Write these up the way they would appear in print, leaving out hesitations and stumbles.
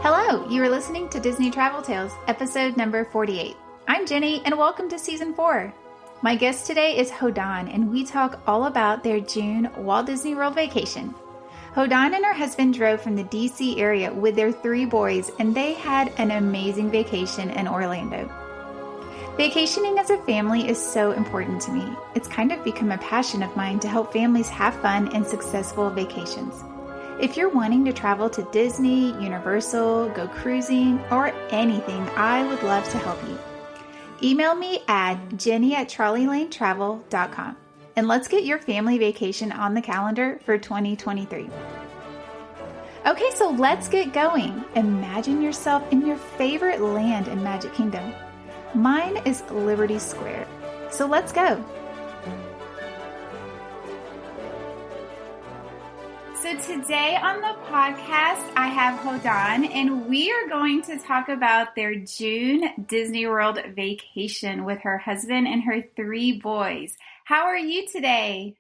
Hello, you are listening to Disney Travel Tales, episode number 48. I'm Jenny, and welcome to season 4. My guest today is Hodan, and we talk all about their June Walt Disney World vacation. Hodan and her husband drove from the DC area with their 3 boys, and they had an amazing vacation in Orlando. Vacationing as a family is so important to me. It's kind of become a passion of mine to help families have fun and successful vacations. If you're wanting to travel to Disney, Universal, go cruising, or anything, I would love to help you. Email me at jenny@trolleylanetravel.com and let's get your family vacation on the calendar for 2023. Okay, so let's get going. Imagine yourself in your favorite land in Magic Kingdom. Mine is Liberty Square. So let's go. So today on the podcast, I have Hodan, and we are going to talk about their June Disney World vacation with her husband and her 3 boys. How are you today?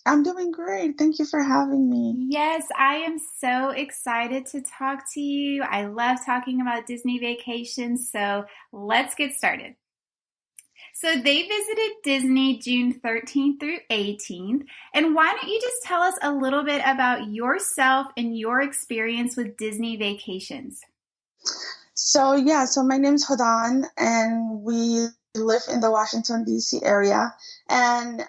I'm doing great. Thank you for having me. Yes, I am so excited to talk to you. I love talking about Disney vacations, so let's get started. So they visited Disney June 13th through 18th. And why don't you just tell us a little bit about yourself and your experience with Disney vacations? So my name's Hodan, and we live in the Washington, D.C. area. And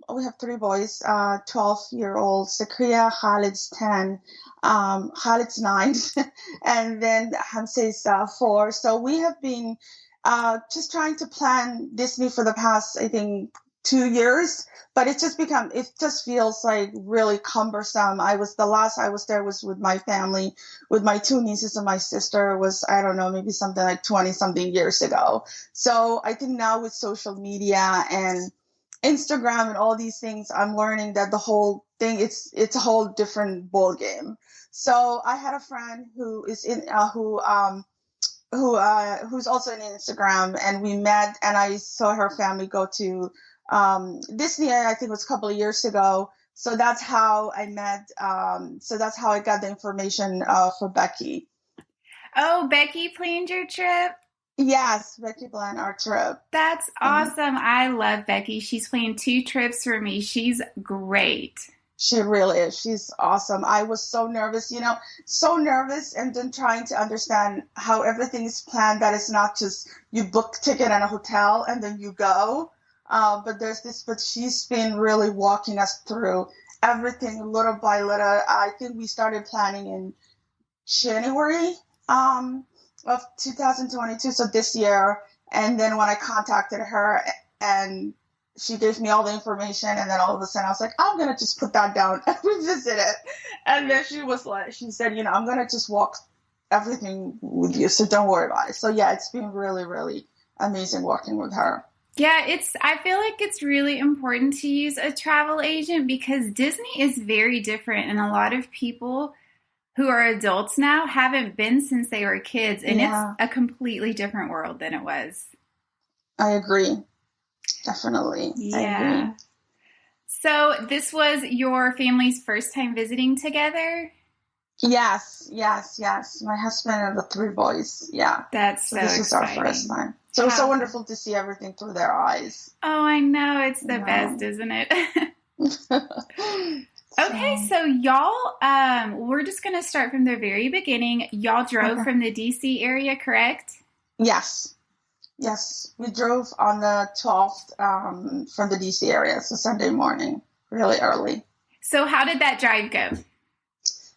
we have 3 boys, 12-year-old Sakria, Khalid's 10, Khalid's 9, and then Hamza's 4. So we have been just trying to plan Disney for the past, I think, 2 years, but it just feels like really cumbersome. The last I was there was with my family, with my 2 nieces and my sister was, I don't know, maybe something like 20 something years ago. So I think now with social media and Instagram and all these things, I'm learning that the whole thing, it's a whole different ball game. So I had a friend who is who's also on Instagram, and we met, and I saw her family go to Disney, I think it was a couple of years ago. So that's how I met. So that's how I got the information for Becky. Oh, Becky planned your trip? Yes, Becky planned our trip. That's awesome. I love Becky. She's planned 2 trips for me. She's great. She really is. She's awesome. I was so nervous, and then trying to understand how everything is planned, that it's not just you book ticket and a hotel and then you go. But she's been really walking us through everything little by little. I think we started planning in January of 2022, so this year. And then when I contacted her and she gave me all the information, and then all of a sudden I was like, I'm going to just put that down and revisit it. And then she said, I'm going to just walk everything with you, so don't worry about it. So yeah, it's been really, really amazing working with her. Yeah, I feel like it's really important to use a travel agent because Disney is very different, and a lot of people who are adults now haven't been since they were kids, and It's a completely different world than it was. I agree. Definitely. Yeah. I agree. So this was your family's first time visiting together? Yes. My husband and the 3 boys. Yeah. This exciting. Is our first time. So it's so wonderful to see everything through their eyes. Oh, I know. It's the best, isn't it? Okay, so y'all, we're just going to start from the very beginning. Y'all drove from the DC area, correct? Yes, we drove on the 12th from the DC area, so Sunday morning, really early. So how did that drive go?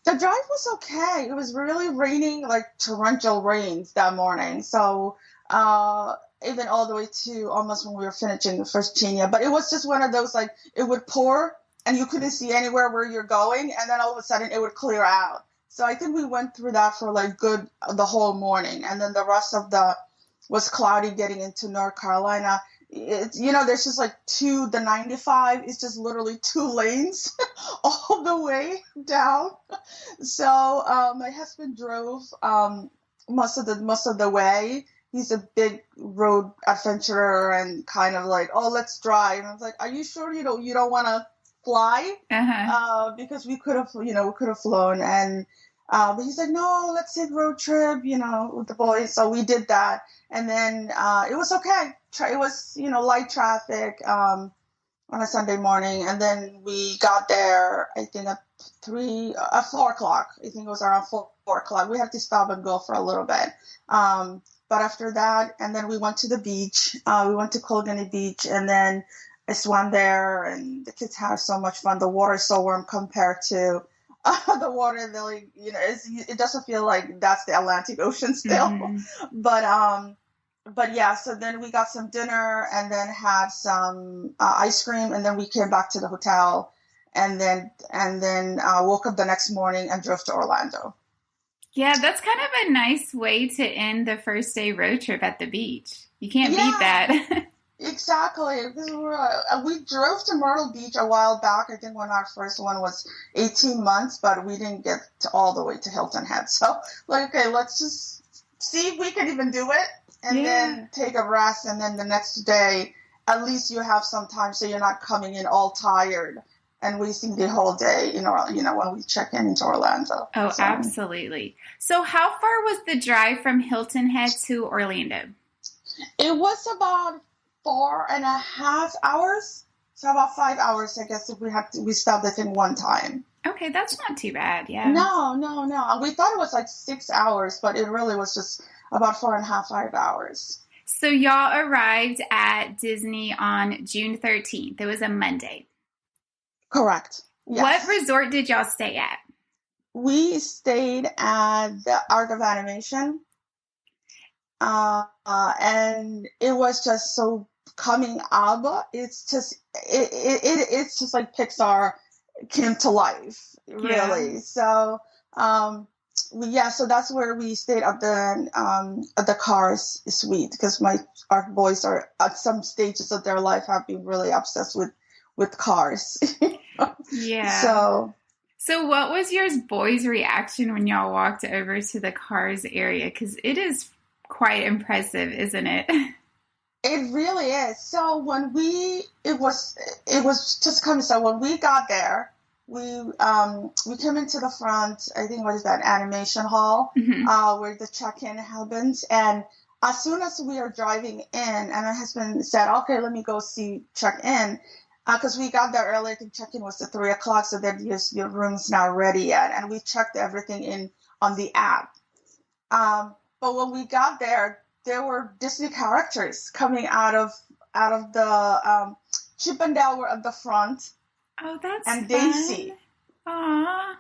The drive was okay. It was really raining, like torrential rains that morning. So even all the way to almost when we were finishing Virginia. But it was just one of those, like, it would pour and you couldn't see anywhere where you're going. And then all of a sudden it would clear out. So I think we went through that for like the whole morning. And then the rest of was cloudy getting into North Carolina. It's, there's just like the 95 is just literally 2 lanes all the way down. So my husband drove most of the way. He's a big road adventurer and kind of like, oh, let's drive. And I was like, are you sure you don't want to fly? Because we could have flown. And But he said, no, let's take road trip, with the boys. So we did that. And then it was okay. It was, light traffic on a Sunday morning. And then we got there, I think, at 4 o'clock. I think it was around 4 o'clock. We had to stop and go for a little bit. But after that, and then we went to the beach. We went to Colgany Beach, and then I swam there, and the kids had so much fun. The water is so warm compared to the water. It doesn't feel like that's the Atlantic Ocean still. Mm-hmm. But yeah, so then we got some dinner and then had some ice cream, and then we came back to the hotel, and then woke up the next morning and drove to Orlando. Yeah, that's kind of a nice way to end the first day road trip at the beach. You can't beat that. Exactly. Because we drove to Myrtle Beach a while back. I think when our first one was 18 months, but we didn't get all the way to Hilton Head. So, okay, let's just see if we can even do it, and then take a rest. And then the next day, at least you have some time so you're not coming in all tired and wasting the whole day, when we check into Orlando. Oh, so. Absolutely. So how far was the drive from Hilton Head to Orlando? It was about 4.5 hours. So about 5 hours, I guess, if we stopped it in one time. Okay, that's not too bad, yeah. No. We thought it was like 6 hours, but it really was just about 4.5, 5 hours. So y'all arrived at Disney on June 13th. It was a Monday. Correct. Yes. What resort did y'all stay at? We stayed at the Art of Animation. And it was just so coming up. It's just like Pixar came to life, really. Yeah. So, so that's where we stayed at the Cars suite, because our boys are at some stages of their life have been really obsessed with cars. Yeah. So what was your boys' reaction when y'all walked over to the Cars area? Because it is quite impressive, isn't it? It really is. So when it was just coming. So when we got there, we came into the front. I think what is that, animation hall, where the check-in happens. And as soon as we are driving in, and my husband said, "Okay, let me go check in." Because we got there early. I think check-in was at 3 o'clock, so that your room's not ready yet. And we checked everything in on the app. But when we got there were Disney characters coming out of the Chip and Dale were at the front. Oh, that's and fun. Daisy. Aww.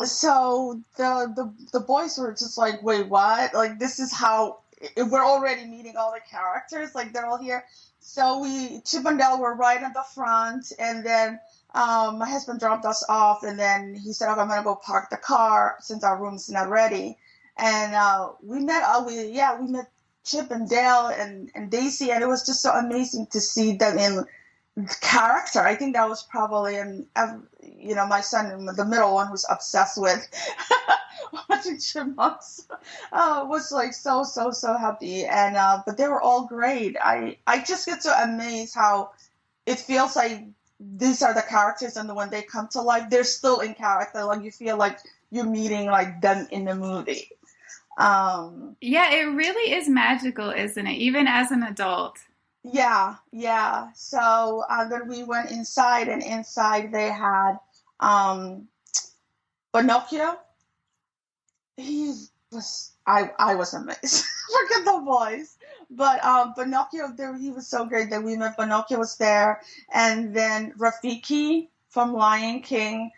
So the boys were just like, wait, what? Like, this is how we're already meeting all the characters. Like, they're all here. So Chip and Dale were right at the front, and then my husband dropped us off, and then he said, "Okay, I'm gonna go park the car since our room's not ready." And we met Chip and Dale and Daisy, and it was just so amazing to see them in character. I think that was probably my son, the middle one, who's obsessed with watching chipmunks, was like so happy. And but they were all great. I just get so amazed how it feels like these are the characters, and when they come to life, they're still in character. Like, you feel like you're meeting like them in the movie. Yeah, it really is magical, isn't it? Even as an adult. Yeah. So then we went inside, and inside they had Pinocchio. I was amazed. Forget the voice. But Pinocchio, he was so great that we met. Pinocchio was there, and then Rafiki from Lion King.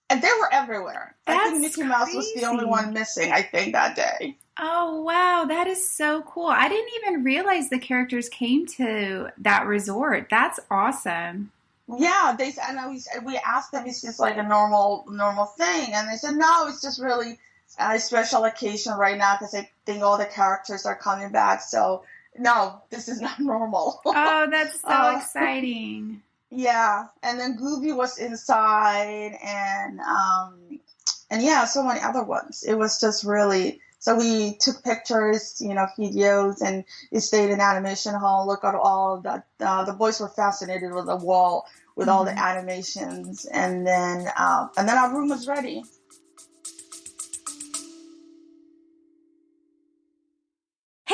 And they were everywhere. That's I think Mickey Mouse was the only one missing, I think, that day. Oh, wow. That is so cool. I didn't even realize the characters came to that resort. That's awesome. Yeah, we asked them, is this like a normal thing? And they said, no, it's just really a special occasion right now, because I think all the characters are coming back. So, no, this is not normal. Oh, that's so exciting. Yeah, and then Gooby was inside, and yeah, so many other ones. It was just really, so we took pictures, videos, and we stayed in animation hall, look at all that. The boys were fascinated with the wall, with all the animations, and then our room was ready.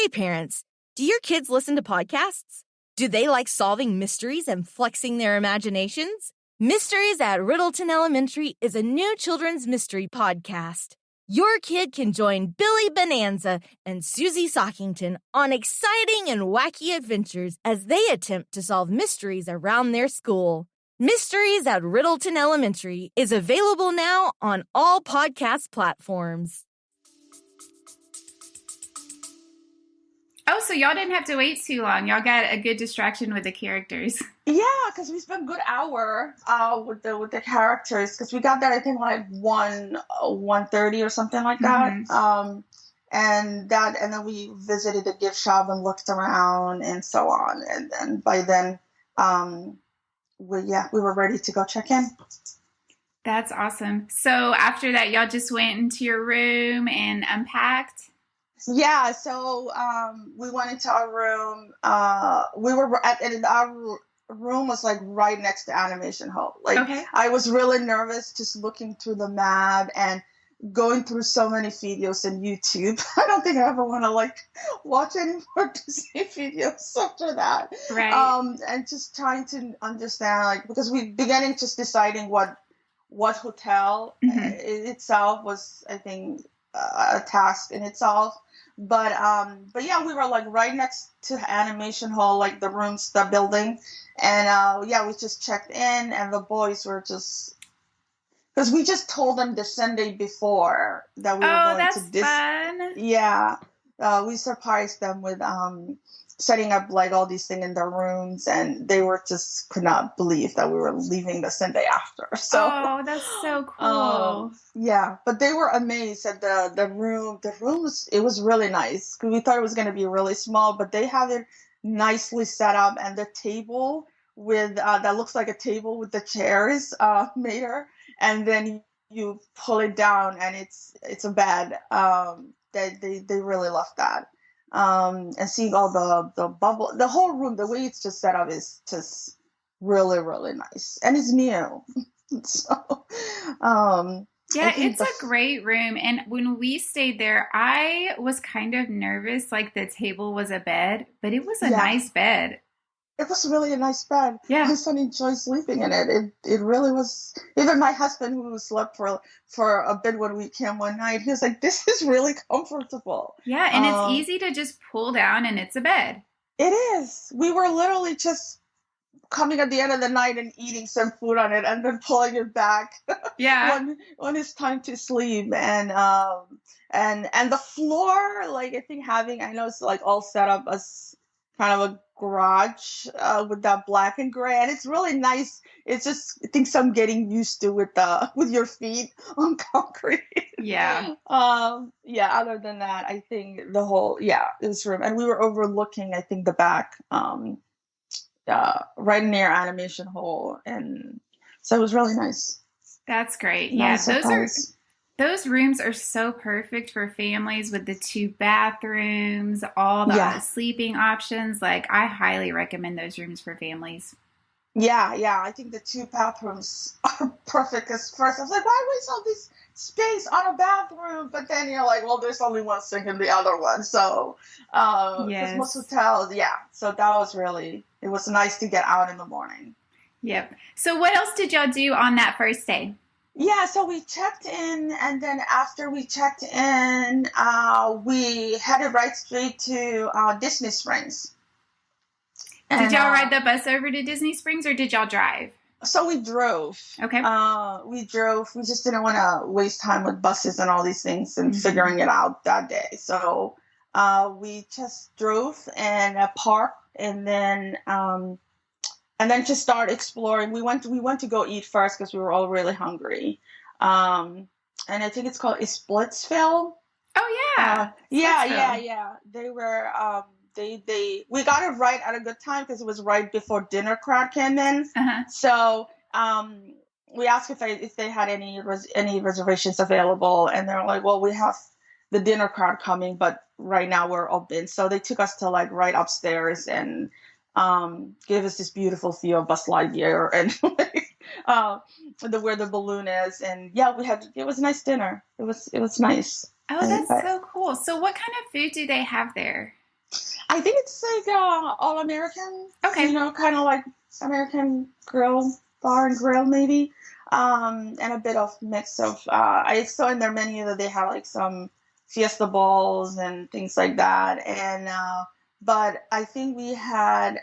Hey, parents, do your kids listen to podcasts? Do they like solving mysteries and flexing their imaginations? Mysteries at Riddleton Elementary is a new children's mystery podcast. Your kid can join Billy Bonanza and Susie Sockington on exciting and wacky adventures as they attempt to solve mysteries around their school. Mysteries at Riddleton Elementary is available now on all podcast platforms. Oh, so y'all didn't have to wait too long. Y'all got a good distraction with the characters. Yeah, because we spent a good hour with the characters, because we got there I think like 1:30 or something like that. And then we visited the gift shop and looked around and so on. And then by then we were ready to go check in. That's awesome. So after that, y'all just went into your room and unpacked? Yeah, so we went into our room. We were and our room was like right next to Animation Hall. Like, okay. I was really nervous just looking through the map and going through so many videos on YouTube. I don't think I ever want to like watch any more Disney videos after that. Right. And just trying to understand, like, because we beginning just deciding what hotel itself was, I think, a task in itself. But yeah, we were like right next to Animation Hall, like the rooms, the building. And we just checked in, and the boys were just, because we just told them the Sunday before that we were going to this. Fun. Yeah. We surprised them with setting up like all these things in their rooms, and they were just could not believe that we were leaving the Sunday after. So that's so cool. Yeah, but they were amazed at the room. The room was really nice, because we thought it was going to be really small, but they have it nicely set up, and the table with that looks like a table with the chairs made her, and then you pull it down and it's a bed. They really love that. And seeing all the bubble, the whole room, the way it's just set up is just really, really nice. And it's new. So, yeah, it's a great room. And when we stayed there, I was kind of nervous, like the table was a bed, but it was a nice bed. It was really a nice bed. Yeah. My son enjoyed sleeping in it. It really was. Even my husband, who slept for a bit when we came one night, he was like, "This is really comfortable." Yeah, and it's easy to just pull down, and it's a bed. It is. We were literally just coming at the end of the night and eating some food on it, and then pulling it back. Yeah. when it's time to sleep, and the floor, like I know it's like all set up as kind of a garage with that black and gray, and it's really nice. It's just things I'm getting used to with your feet on concrete. Yeah. Other than that, I think the whole this room, and we were overlooking, I think, the back right near Animation Hall, and so it was really nice. That's great. Nice surprise. Those rooms are so perfect for families with the 2 bathrooms, all the sleeping options. Like, I highly recommend those rooms for families. Yeah. I think the 2 bathrooms are perfect. Because first I was like, why waste all this space on a bathroom? But then you're like, well, there's only one sink in the other one. So, because most hotels, So that was it was nice to get out in the morning. Yep. So what else did y'all do on that first day? Yeah, so we checked in, and then after we checked in, we headed right straight to Disney Springs. Did y'all ride the bus over to Disney Springs, or did y'all drive? So we drove. Okay. We drove. We just didn't want to waste time with buses and all these things and figuring it out that day. So we just drove and parked, and then just start exploring. We went to go eat first because we were all really hungry. And I think it's called Splitsville. Oh yeah. Yeah. They were we got it right at a good time because it was right before dinner crowd came in. So we asked if they had any reservations available, and they're like, well, we have the dinner crowd coming, but right now we're open. So they took us to like right upstairs and gave us this beautiful view of Buzz Lightyear and where the balloon is, and it was a nice dinner. It was nice. Oh, that's so cool. So what kind of food do they have there? I think it's like all American. Okay. Kind of like American grill, bar and grill maybe. And a bit of mix of. I saw in their menu that they have like some fiesta bowls and things like that. And but I think we had.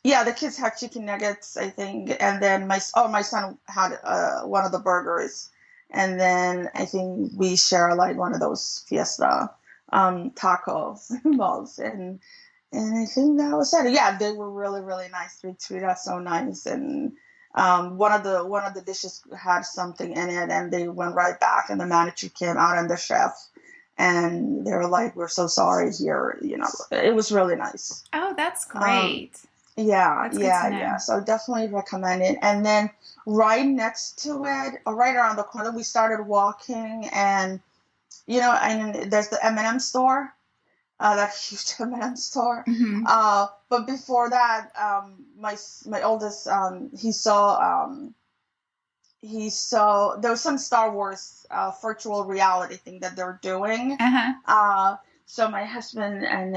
Yeah, the kids had chicken nuggets, I think, and then my son had one of the burgers, and then I think we share like one of those fiesta taco balls, and I think that was it. Yeah, they were really really nice. They treated us so nice, and one of the dishes had something in it, and they went right back, and the manager came out and the chef. And they were like, "We're so sorry here." It was really nice. Oh, that's great. Yeah. So definitely recommend it. And then right next to it, or right around the corner, we started walking, and and there's the M&M store, that huge M&M store. Mm-hmm. But before that, my oldest, he saw there was some Star Wars virtual reality thing that they're doing. Uh-huh. So my husband and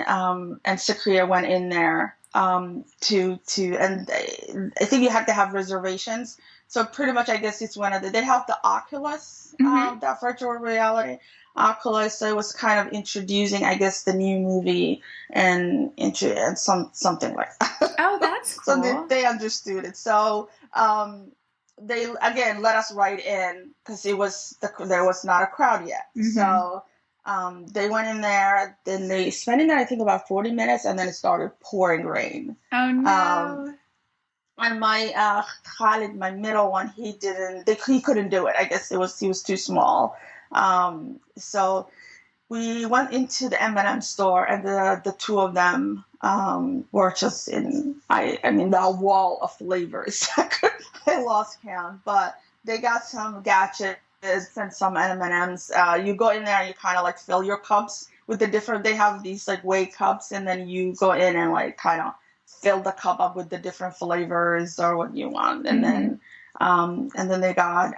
Sakria went in there and I think you have to have reservations. So pretty much, I guess it's they have the Oculus, Mm-hmm. that virtual reality Oculus. So it was kind of introducing, I guess, the new movie and something like that. Oh, that's cool. So they understood it. So they again let us right in because there was not a crowd yet. Mm-hmm. So they went in there, then they spent in there, I think, about 40 minutes, and then it started pouring rain. Oh, no. And my Khalid, my middle one, he couldn't do it. I guess he was too small. So we went into the M&M store, and the two of them were just the wall of flavors. I lost count, but they got some gadgets and some M&Ms. You go in there and you kind of like fill your cups with they have these like whey cups, and then you go in and like kind of fill the cup up with the different flavors or what you want. And then they got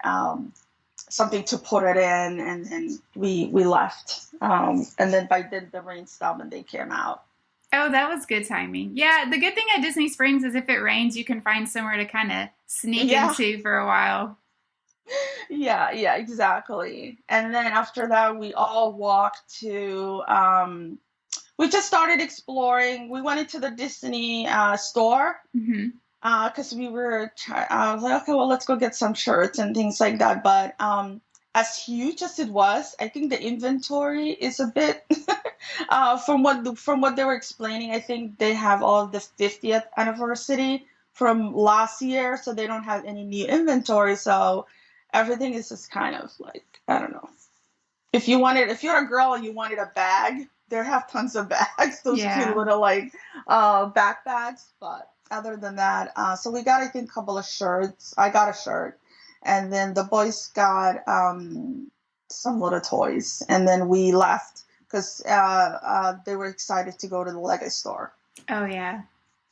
something to put it in, and then we left. And then by then the rain stopped and they came out. Oh, that was good timing. Yeah, the good thing at Disney Springs is if it rains, you can find somewhere to kind of sneak into for a while. Yeah, exactly. And then after that, we all walked to, we just started exploring. We went into the Disney store because I was like, okay, well, let's go get some shirts and things like that. But as huge as it was, I think the inventory is a bit, from what they were explaining, I think they have all of the 50th anniversary from last year, so they don't have any new inventory. So everything is just kind of like, I don't know. If you're a girl and you wanted a bag, they have tons of bags, those cute little like backpacks. But other than that, so we got, I think, a couple of shirts. I got a shirt, and then the boys got some little toys, and then we left because they were excited to go to the Lego store. Oh yeah.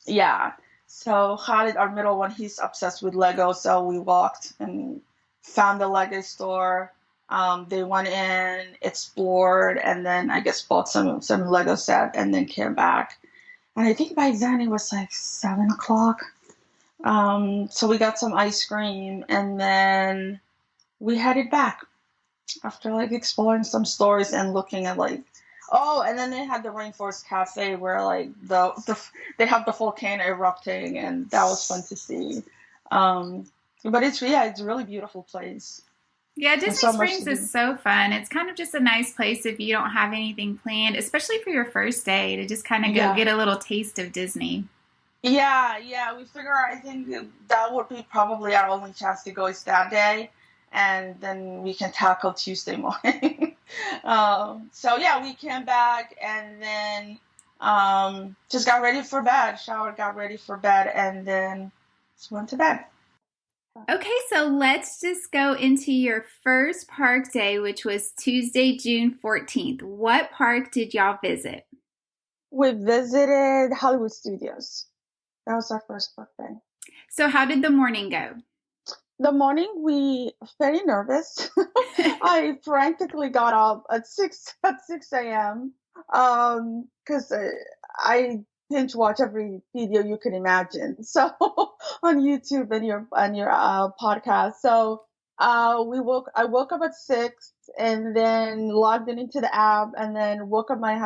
Yeah. So Khalid, our middle one, he's obsessed with Lego, so we walked and found the Lego store. They went in, explored, and then I guess bought some Lego set, and then came back. And I think by then it was like 7:00. So we got some ice cream, and then we headed back after like exploring some stores and looking at like, and then they had the Rainforest Cafe where like they have the volcano erupting, and that was fun to see. But it's a really beautiful place. Yeah, Disney Springs is so fun. It's kind of just a nice place if you don't have anything planned, especially for your first day, to just kind of go get a little taste of Disney. Yeah. We figure I think that would be probably our only chance to go is that day, and then we can tackle Tuesday morning. So we came back and then just got ready for bed, showered, got ready for bed, and then just went to bed. Okay, so let's just go into your first park day, which was Tuesday, June 14th. What park did y'all visit? We visited Hollywood Studios. That was our first park day. So how did the morning go? The morning, we very nervous. I frantically got up at 6 a.m. Because I binge watch every video you can imagine. So on YouTube and your podcast. So I woke up at 6 and then logged in into the app and then woke up my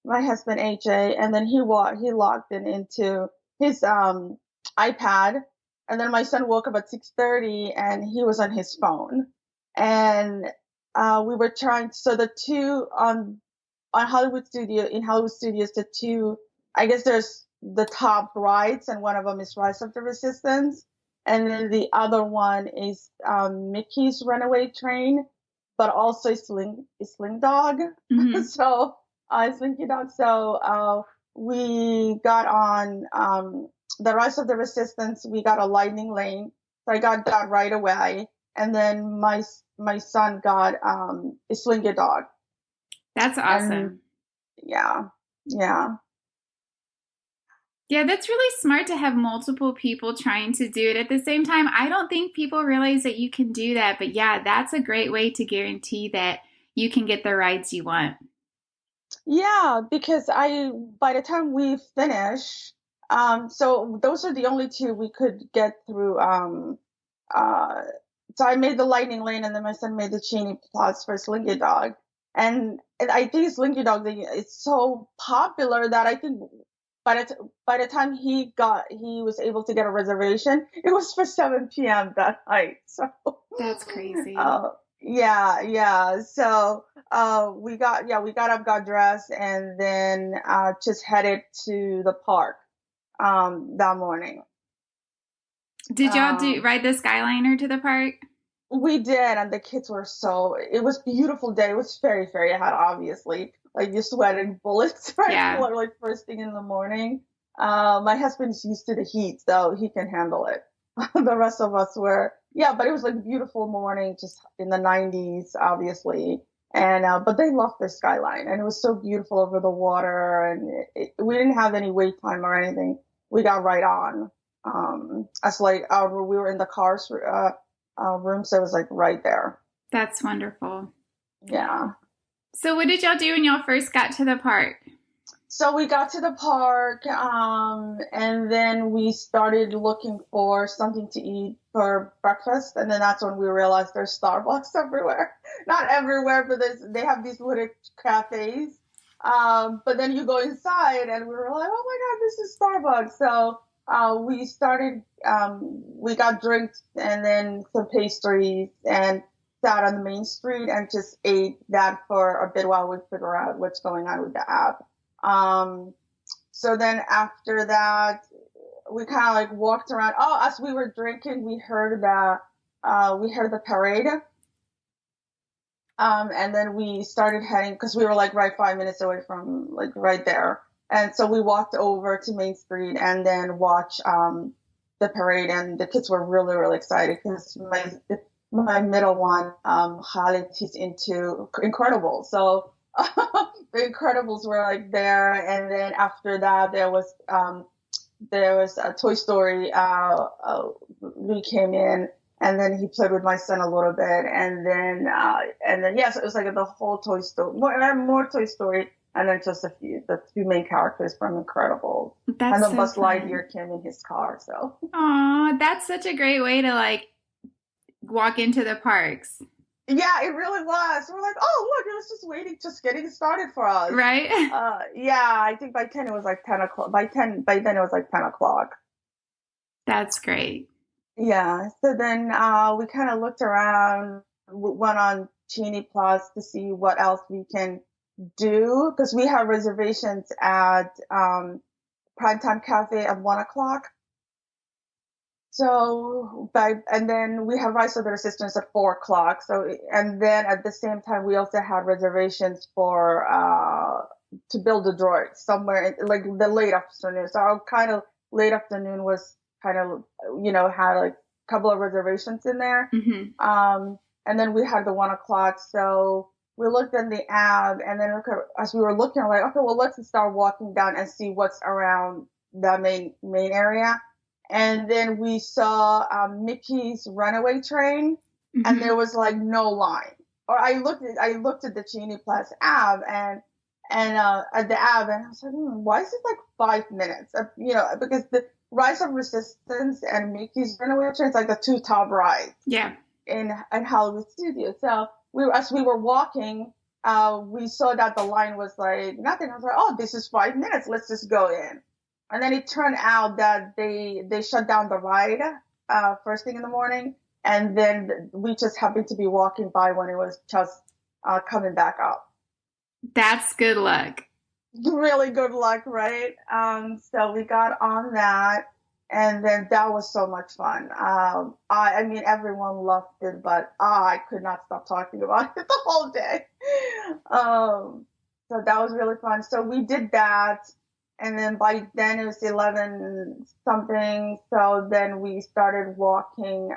husband AJ and then he logged in into his iPad and then my son woke up at 6:30 and he was on his phone and we were trying so the two on in Hollywood Studios, the two, I guess there's the top rides, and one of them is Rise of the Resistance, and then the other one is Mickey's Runaway Train, but also Sling Dog. Mm-hmm. So Slinky Dog. So we got on the Rise of the Resistance. We got a lightning lane, so I got that right away, and then my son got a Slinky Dog. That's awesome. And yeah. Yeah, that's really smart to have multiple people trying to do it at the same time. I don't think people realize that you can do that, but yeah, that's a great way to guarantee that you can get the rides you want. Yeah, because by the time we finish, so those are the only two we could get through. So I made the lightning lane, and then my son made the Cheney Plus for Slinky Dog, and I think Slinky Dog is so popular that I think by the time he was able to get a reservation, it was for 7 p.m. that night. So that's crazy. Yeah. So we got up, got dressed, and then just headed to the park that morning. Did y'all ride the Skyliner to the park? We did, and the kids were it was a beautiful day. It was very, very hot, obviously. Like you're sweating bullets, right? Yeah. Like first thing in the morning. My husband's used to the heat, so he can handle it. The rest of us were, but it was like a beautiful morning, just in the 90s, obviously. And, but they loved the skyline, and it was so beautiful over the water, and we didn't have any wait time or anything. We got right on. As like, we were in the cars, room, so it was like right there. That's wonderful. Yeah. So what did y'all do when y'all first got to the park? So we got to the park, and then we started looking for something to eat for breakfast, and then that's when we realized there's Starbucks everywhere. Not everywhere, but they have these little cafes. But then you go inside, and we were like, oh my God, this is Starbucks. So we started, we got drinks and then some pastries and sat on the main street and just ate that for a bit while we figure out what's going on with the app. So then after that, we kind of like walked around. Oh, as we were drinking, we heard the parade. And then we started heading, because we were like right 5 minutes away from like right there. And so we walked over to Main Street and then watched the parade, and the kids were really, really excited because my middle one, Khalid, he's into Incredibles. So the Incredibles were like there, and then after that there was a Toy Story. We came in, and then he played with my son a little bit, and then yes, it was like the whole Toy Story, more Toy Story. And then just the two main characters from Incredibles. And then Buzz Lightyear came in his car, so. Aw, that's such a great way to, like, walk into the parks. Yeah, it really was. We're like, oh, look, it was just getting started for us. Right? Yeah, I think by 10 it was like 10 o'clock. By then it was like 10 o'clock. That's great. Yeah, so then we kind of looked around, went on Cheney Plus to see what else we can do, because we have reservations at Primetime Cafe at 1 o'clock. So, and then we have Rise of the Resistance at 4 o'clock. So, and then at the same time, we also had reservations for to Build a Droid somewhere in, like the late afternoon. So our kind of late afternoon was kind of, had like a couple of reservations in there. Mm-hmm. And then we had the 1 o'clock. So we looked in the app, and then as we were looking, I'm like, okay, well, let's start walking down and see what's around the main area. And then we saw Mickey's Runaway Train, mm-hmm. and there was like no line. Or I looked at the Genie Plus app, and at the ab, and I was like, why is it like 5 minutes? Because the Rise of Resistance and Mickey's Runaway Train is like the two top rides. Yeah. In Hollywood Studios. So as we were walking, we saw that the line was like nothing. I was like, oh, this is 5 minutes. Let's just go in. And then it turned out that they shut down the ride first thing in the morning, and then we just happened to be walking by when it was just coming back up. That's good luck. Really good luck, right? So we got on that, and then that was so much fun. I mean, everyone loved it, but I could not stop talking about it the whole day. So that was really fun. So we did that, and then by then it was 11 something. So then we started walking.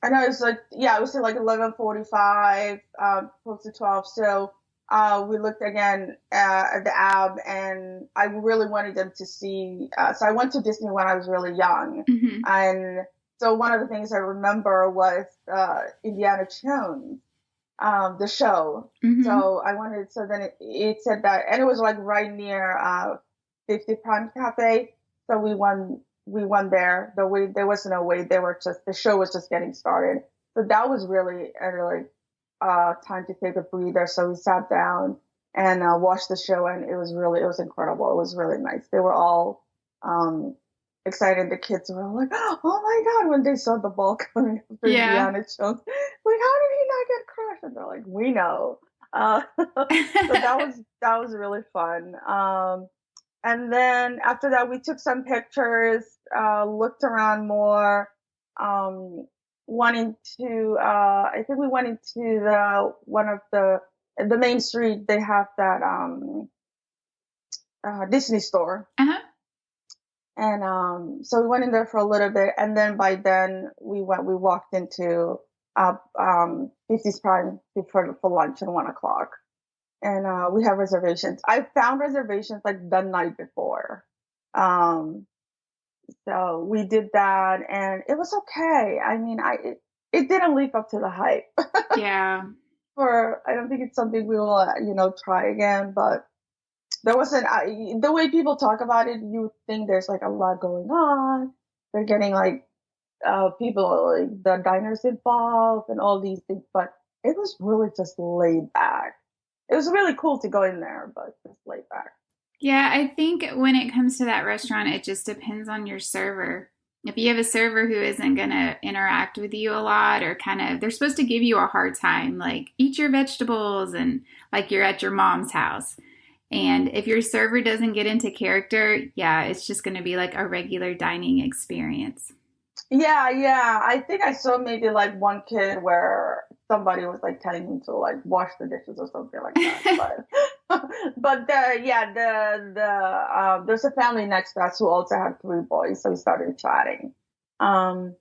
I know it was like, it was like 11:45, close to 12. So we looked again at the ab, and I really wanted them to see. So I went to Disney when I was really young, and so one of the things I remember was Indiana Jones, the show. So I wanted. So then it said that, and it was like right near 50 Prime Cafe. So we went there. There was no wait. The show was just getting started. So that was really time to take a breather. So we sat down and watched the show, and it was incredible. It was really nice. They were all excited. The kids were all like, oh my God, when they saw the ball coming up through Indiana Jones. Like, how did he not get crushed? And they're like, we know. So that was really fun. And then after that, we took some pictures, looked around more, I think we went into one of the main street. They have that Disney store. And so we went in there for a little bit, and then by then we walked into 50's Prime for lunch at 1:00. And we have reservations. I found reservations like the night before. So we did that, and it was okay. I mean, it didn't live up to the hype. Yeah. I don't think it's something we will, try again. But there wasn't the way people talk about it. You think there's like a lot going on. They're getting like people, like the diners involved, and all these things. But it was really just laid back. It was really cool to go in there, but just laid back. Yeah, I think when it comes to that restaurant, it just depends on your server. If you have a server who isn't going to interact with you a lot, or they're supposed to give you a hard time, like eat your vegetables and like you're at your mom's house. And if your server doesn't get into character, it's just going to be like a regular dining experience. Yeah. I think I saw maybe like one kid where somebody was like telling him to like wash the dishes or something like that. But there's a family next to us who also had 3 boys, so we started chatting. But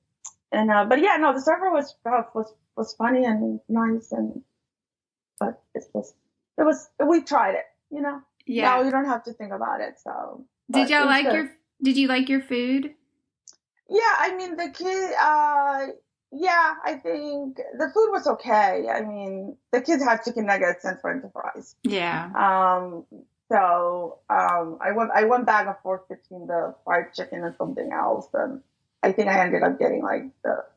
the server was funny and nice, but we tried it, Yeah. Now you don't have to think about it. So did you like your food? Yeah, I mean the kid. I think the food was okay. I mean, the kids had chicken nuggets and French fries. Yeah. I went back and forth between the fried chicken and something else, and I think I ended up getting like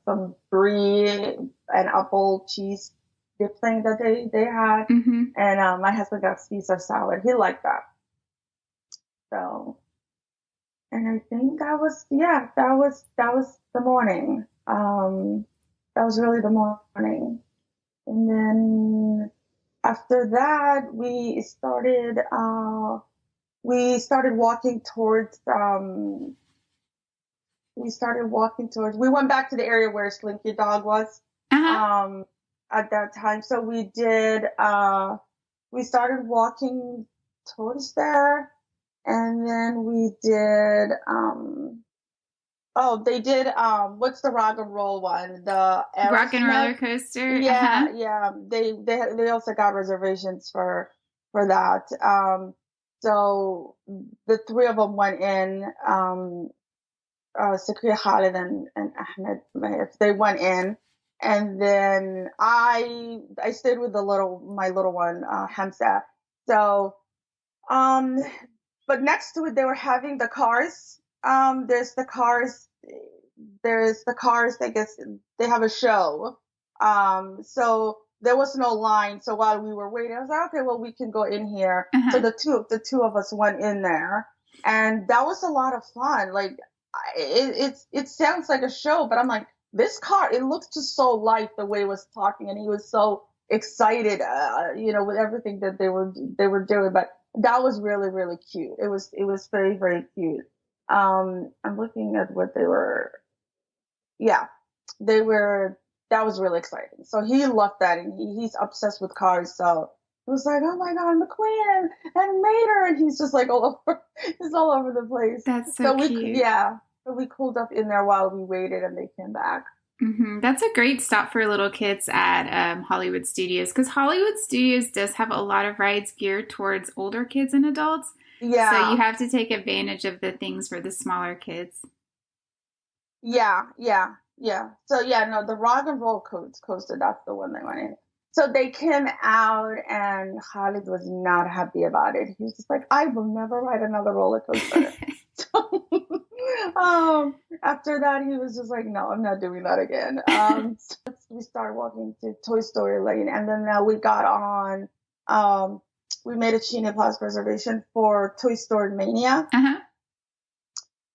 some brie and apple cheese dip thing that they had, and my husband got Caesar salad. He liked that. So, and I think that was the morning. That was really the morning. And then after that, we started walking towards, we went back to the area where Slinky Dog was, at that time. So we started walking towards there, and then we did, they did, what's the rock and roll one? The Rock and Roller Coaster? Yeah, yeah. They also got reservations for that. So the 3 of them went in, Sakriya Khalid and Ahmed Mahif. They went in, And then I stayed with my little one, Hamza. So, um, but next to it, they were having the cars. There's the cars. I guess they have a show. So there was no line. So while we were waiting, I was like, okay, well, we can go in here. So the two of us went in there, and that was a lot of fun. Like, it sounds like a show, but I'm like, this car, it looks just so light the way it was talking, and he was so excited, with everything that they were doing. But that was really, really cute. It was very, very cute. I'm looking at what they were. Yeah, they were. That was really exciting. So he loved that, and he's obsessed with cars. So it was like, oh my God, McQueen and Mater, and he's just like all over. He's all over the place. That's so cute. So we cooled up in there while we waited, and they came back. Mm-hmm. That's a great stop for little kids at Hollywood Studios, because Hollywood Studios does have a lot of rides geared towards older kids and adults. Yeah. So you have to take advantage of the things for the smaller kids. Yeah. So no, the Rock and Roll Coaster, that's the one they went in. So they came out, and Khalid was not happy about it. He was just like, I will never ride another roller coaster. After that, he was just like, no, I'm not doing that again. So we started walking to Toy Story Lane, and then we got on, we made a Genie Plus reservation for Toy Story Mania. Uh-huh.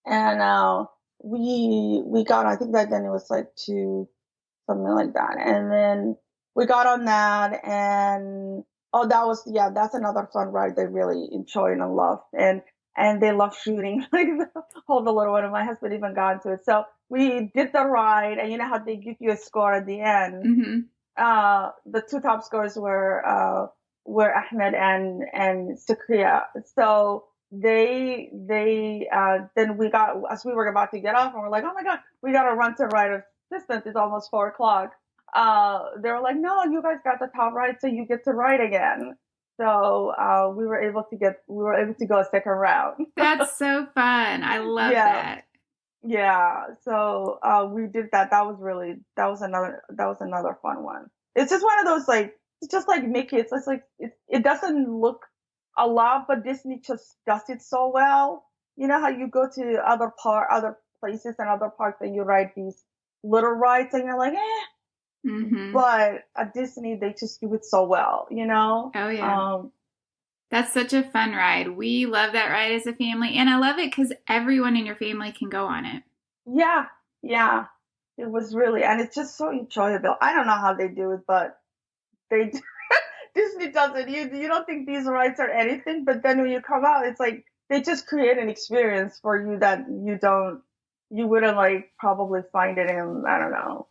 And we got, I think back then it was like 2, something like that. And then we got on that, and that's another fun ride they really enjoy and love. And they love shooting. Like the little one, and my husband even got into it. So we did the ride, and you know how they give you a score at the end. Mm-hmm. The 2 top scores were Ahmed and Sakria. So they then we got, as we were about to get off, and we're like, oh my God, we got to run to ride assistance. It's almost 4:00. They were like, no, you guys got the top ride, so you get to ride again. So we were able to go a second round. That's so fun. I love that. Yeah. So we did that. That was another fun one. It's just one of those, like, it's just like Mickey. It's just like it doesn't look a lot, but Disney just does it so well. You know how you go to other places and other parks, and you ride these little rides, and you're like, eh. Mm-hmm. But at Disney, they just do it so well, you know? Oh, yeah. That's such a fun ride. We love that ride as a family, and I love it because everyone in your family can go on it. Yeah. It was really, and it's just so enjoyable. I don't know how they do it, but they do. Disney does it. You don't think these rides are anything, but then when you come out, it's like they just create an experience for you that you wouldn't like probably find it in, I don't know,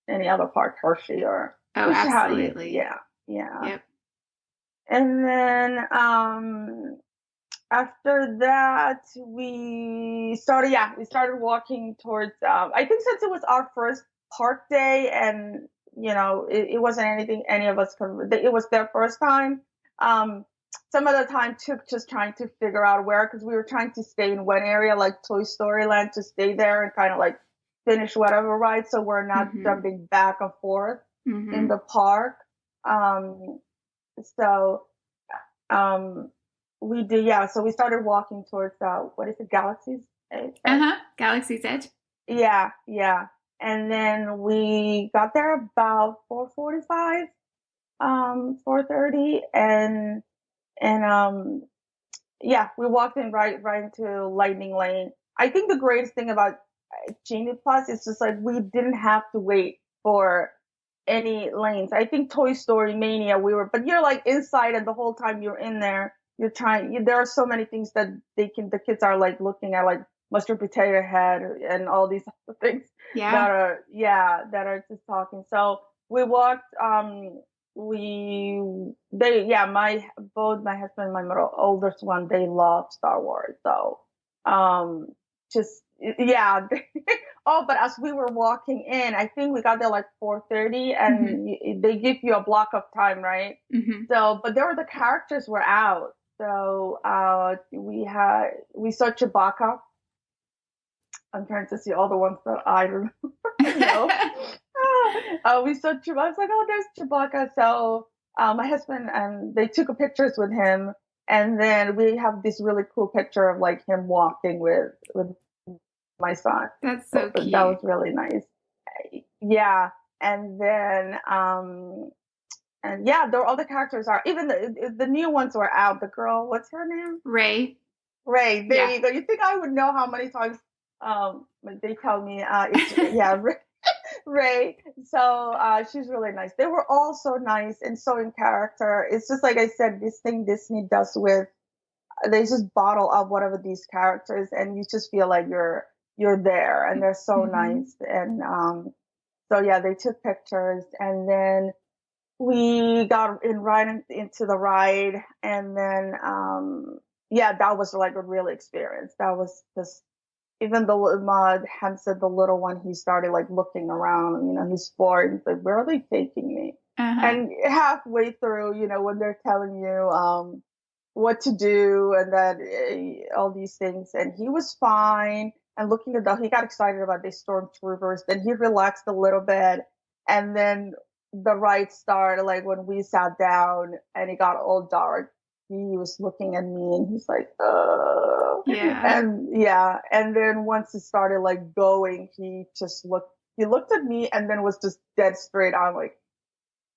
any other park, Hershey or. Oh, absolutely. Yeah. Yep. And then after that, we started walking towards. I think since it was our first park day, and it wasn't anything any of us could. It was their first time. Some of the time took just trying to figure out where, because we were trying to stay in one area, like Toy Story Land, to stay there and kind of like finish whatever ride, so we're not jumping back and forth in the park. So we did, so we started walking towards what is it, Galaxy's Edge? Galaxy's Edge. Yeah. And then we got there about 4:45, 4:30, and we walked in right into Lightning Lane. I think the greatest thing about Genie Plus is just like we didn't have to wait for any lanes. I think Toy Story Mania but you're like inside, and the whole time you're in there, there are so many things that the kids are like looking at, like Mustard Potato Head and all these other things that are just talking. So we walked, both my husband and my oldest one, they love Star Wars. So, but as we were walking in, I think we got there like 4:30, and they give you a block of time, right? Mm-hmm. So, but the characters were out. So, we saw Chewbacca. I'm trying to see all the ones that I remember. We saw Chewbacca. I was like, oh, there's Chewbacca. So my husband and they took pictures with him, and then we have this really cool picture of like him walking with my son. That's so cute. That was really nice. Yeah, and then and yeah, there all the characters are even the new ones were out. The girl, what's her name? Ray. Ray. There you go. You think I would know how many times they tell me it's yeah, Ray. So she's really nice. They were all so nice and so in character. It's just like I said, this thing Disney does with they just bottle up whatever these characters and you just feel like you're there and they're so nice. And so yeah, they took pictures and then we got into the ride and then yeah, that was like a real experience. That was just even the Hamza, the little one, he started like looking around, he's 4 and he's like, where are they taking me? And halfway through, when they're telling you what to do and that all these things, and he was fine and looking at he got excited about these stormtroopers, then he relaxed a little bit, and then the ride started, like when we sat down and it got all dark, he was looking at me and he's like, and then once it started like going, he looked at me and then was just dead straight on, like,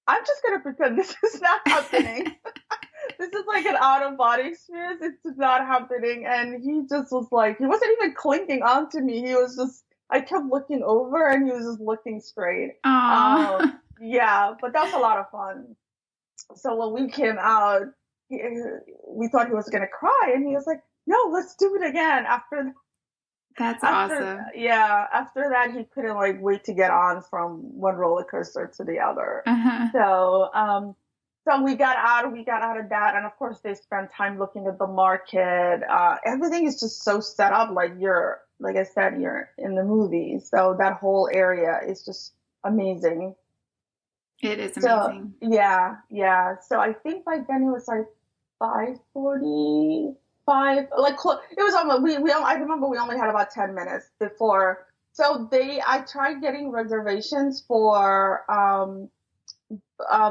I'm just gonna pretend this is not happening. This is like an out of body experience. It's not happening. And he just was like, he wasn't even clinging onto me. He was just, I kept looking over and he was just looking straight. Yeah, but that was a lot of fun. So when we came out, we thought he was going to cry and he was like, no, let's do it again. That's awesome. Yeah. After that, he couldn't like wait to get on from one roller coaster to the other. So we got out of that. And of course they spent time looking at the market. Everything is just so set up. Like like I said, you're in the movie. So that whole area is just amazing. It is amazing. So, yeah. So I think by then it was like 5:45. Like it was almost. I remember we only had about 10 minutes before. So I tried getting reservations for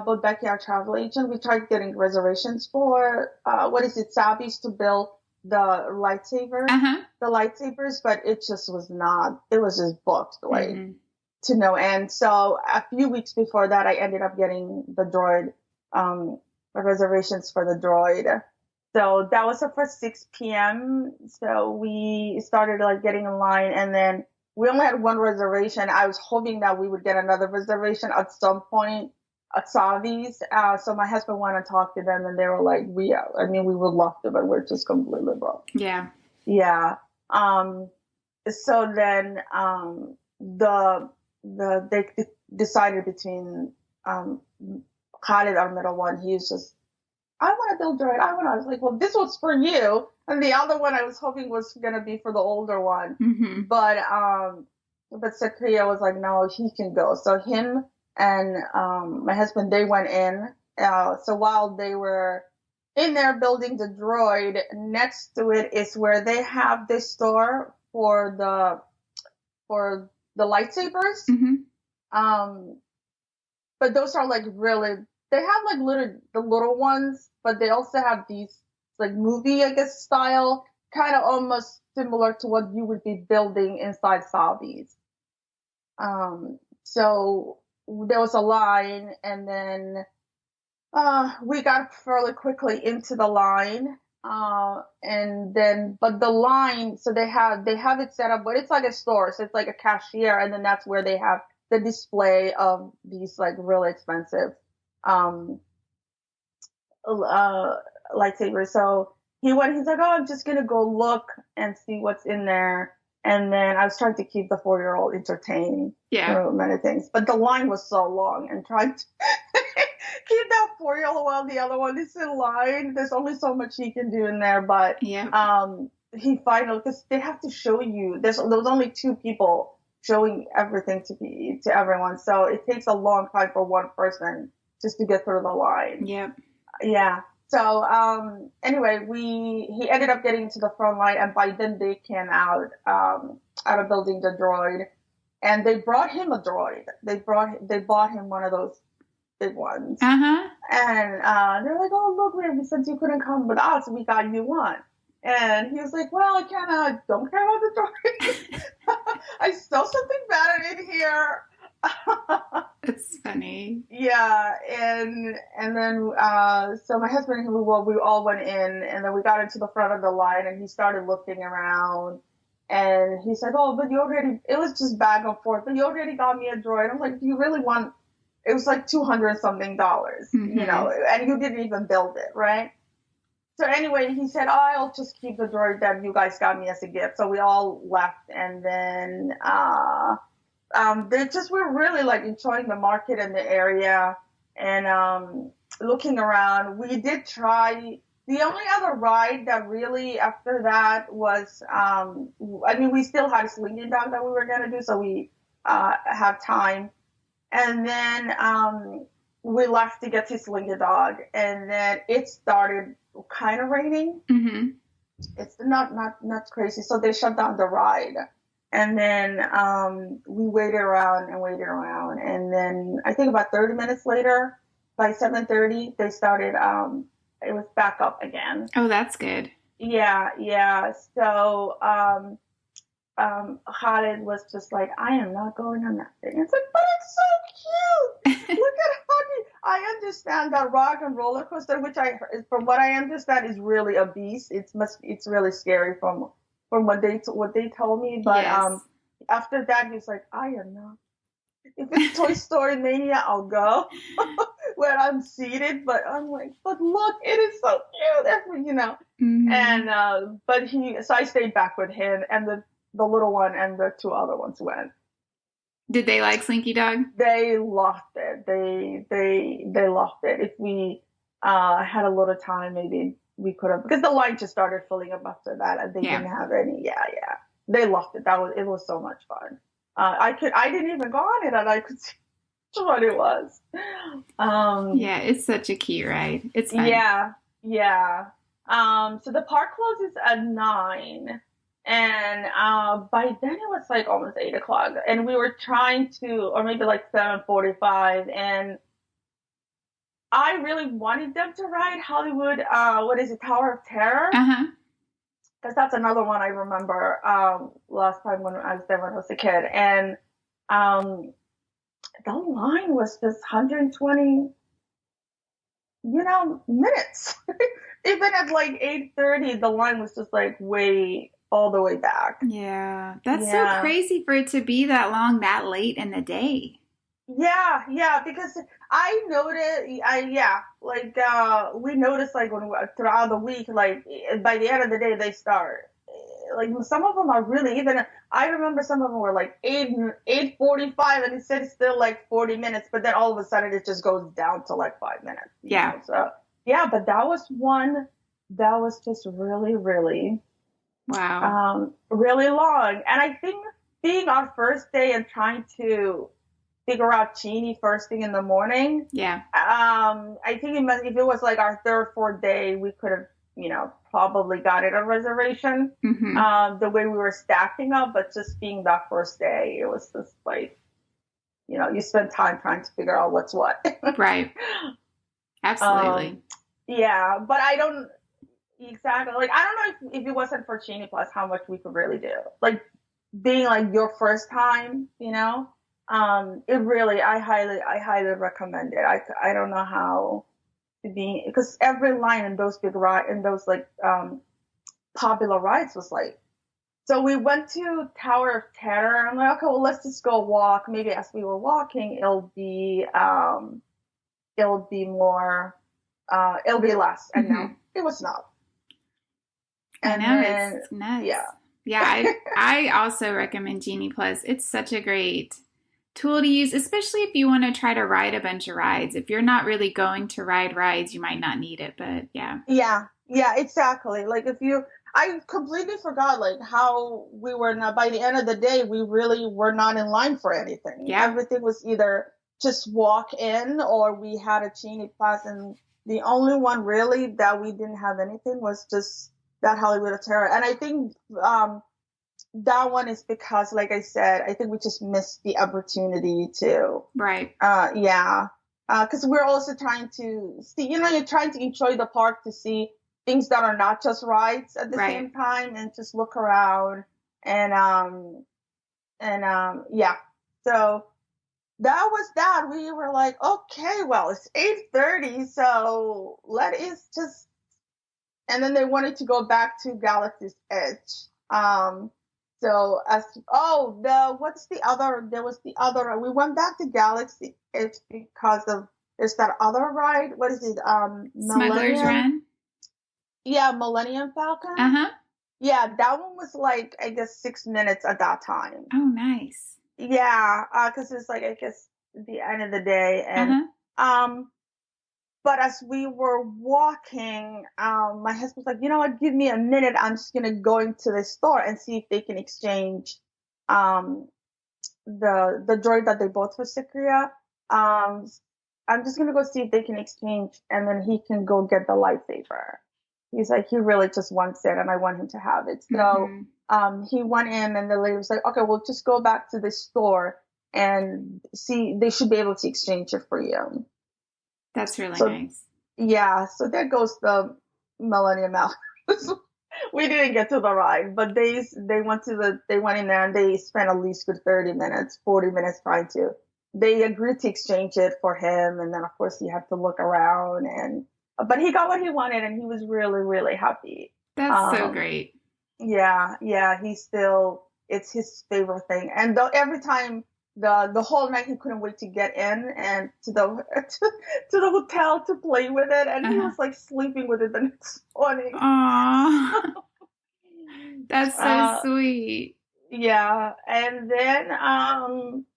both Becky, our travel agent. We tried getting reservations for Sabi's to build the lightsabers, but it just was not. It was just booked like to no end. So a few weeks before that, I ended up getting the droid reservations for the droid. So that was for 6 p.m. So we started like getting in line, and then we only had one reservation. I was hoping that we would get another reservation at some point at Savi's. So my husband went and talked to them, and they were like, we would love to, but we're just completely broke. Yeah. Yeah. So then they decided between Khalid, our middle one, he's just, I want to build droid. I was like, well, this was for you. And the other one I was hoping was going to be for the older one. But Sakriya was like, no, he can go. So him and my husband, they went in. So while they were in there building the droid, next to it is where they have the store for the lightsabers. But those are like really, they have like the little ones, but they also have these like movie, I guess, style, kind of almost similar to what you would be building inside Savi's. So there was a line, and then we got fairly quickly into the line. But the line, so they have it set up, but it's like a store, so it's like a cashier, and then that's where they have the display of these like really expensive lightsabers. So he's like, oh, I'm just gonna go look and see what's in there. And then I was trying to keep the 4-year-old entertained through many things, but the line was so long, and trying to keep that 4-year-old while the other one is in line. There's only so much he can do in there, but he finally, because they have to show you. There was only 2 people showing everything to everyone, so it takes a long time for one person just to get through the line. Yeah. So anyway, he ended up getting to the front line, and by then they came out of building the droid, and they brought him a droid. They bought him one of those big ones. Uh-huh. And they're like, oh, look, since you couldn't come with us, we got you one. And he was like, well, I kind of don't care about the droid. I saw something better in here. It's funny. Yeah, and then so my husband and we all went in, and then we got into the front of the line, and he started looking around, and he said, oh, but it was just back and forth, but you already got me a droid. I'm like, do you really want, it was like $200 something, Mm-hmm. And you didn't even build it, right? So anyway, he said, oh, I'll just keep the droid that you guys got me as a gift. So we all left, and then they just were really like enjoying the market and the area and looking around. We did try. The only other ride that really after that was, we still had a Slinky Dog that we were going to do, so we had time. And then we left to get to Slinky Dog, and then it started kind of raining. Mm-hmm. It's not crazy, so they shut down the ride. And then we waited around, and then I think about 30 minutes later, by 7:30, they started. It was back up again. Oh, that's good. Yeah. So Hodan was just like, I am not going on that thing. It's like, but it's so cute. Look at Hodan. I understand that rock and roller coaster, which from what I understand, is really a beast. It's really scary from what they told me. But yes. After that, he's like, I am not. If it's Toy Story Mania, I'll go where I'm seated. But I'm like, but look, it is so cute, Mm-hmm. And so I stayed back with him, and the little one and the two other ones went. Did they like Slinky Dog? They loved it. They loved it. If we had a little time, maybe we could have, because the line just started filling up after that, and they didn't have any. Yeah. They loved it. It was so much fun. I didn't even go on it, and I could see what it was. Yeah, it's such a cute ride. It's fun. Yeah. So the park closes at 9. And by then it was like almost 8 o'clock, and we were trying to, or maybe like 7:45, and I really wanted them to ride Hollywood. What is it, Tower of Terror? Uh-huh. Because that's another one I remember last time when I was there when I was a kid, and the line was just 120, minutes. Even at like 8:30, the line was just like all the way back. Yeah. That's so crazy for it to be that long, that late in the day. Yeah, because I noticed, we noticed like throughout the week, like by the end of the day they start. Like some of them are really, even I remember some of them were like 8:45, and it said still like 40 minutes, but then all of a sudden it just goes down to like 5 minutes. Yeah. So yeah, but that was one that was just really, really. Wow. Really long. And I think being our first day and trying to figure out Genie first thing in the morning. Yeah. I think if it was like our third, fourth day, we could have, probably got it a reservation. Mm-hmm. The way we were stacking up, but just being that first day, it was just like, you spend time trying to figure out what's what. Right. Absolutely. Yeah, but I don't. Exactly. Like, I don't know if it wasn't for Genie Plus, how much we could really do. Like, being like your first time, it really, I highly recommend it. I don't know how to be, because every line in those popular rides was like, so we went to Tower of Terror. I'm like, okay, well, let's just go walk. Maybe as we were walking, it'll be more, it'll be less. And no, it was not. I know, it's nuts. Yeah, I also recommend Genie Plus. It's such a great tool to use, especially if you want to try to ride a bunch of rides. If you're not really going to ride rides, you might not need it, but yeah. Yeah, exactly. Like I completely forgot like how we were not, by the end of the day, we really were not in line for anything. Yeah. Everything was either just walk in or we had a Genie Plus, and the only one really that we didn't have anything was just that Hollywood of Terror. And I think that one is because, like I said, I think we just missed the opportunity to, Right. yeah. Because we're also trying to see, you're trying to enjoy the park to see things that are not just rides at the Right. same time and just look around yeah. So that was that. We were like, okay, well, it's 8:30, so let us just. And then they wanted to go back to Galaxy's Edge. So what's the other? There was the other. We went back to Galaxy Edge because of there's that other ride. What is it? Smuggler's Run. Yeah, Millennium Falcon. Yeah, that one was like, I guess 6 minutes at that time. Oh, nice. Yeah, because it's like, I guess the end of the day, and but as we were walking, my husband was like, you know what, give me a minute. I'm just going to go into the store and see if they can exchange the droid that they bought for Sakria. I'm just going to go see if they can exchange, and then he can go get the lightsaber. He's like, he really just wants it, and I want him to have it. So he went in, and the lady was like, okay, well, just go back to the store and see. They should be able to exchange it for you. That's really nice. Yeah, so there goes the Millennium Falcon. We didn't get to the ride, but they went in there and they spent at least good 30 minutes, 40 minutes trying to. They agreed to exchange it for him, and then of course he had to look around, but he got what he wanted, and he was really, really happy. That's so great. Yeah, it's his favorite thing, and every time. The whole night he couldn't wait to get in and to the hotel to play with it, and he was like sleeping with it the next morning. Aww. That's so sweet. Yeah, and then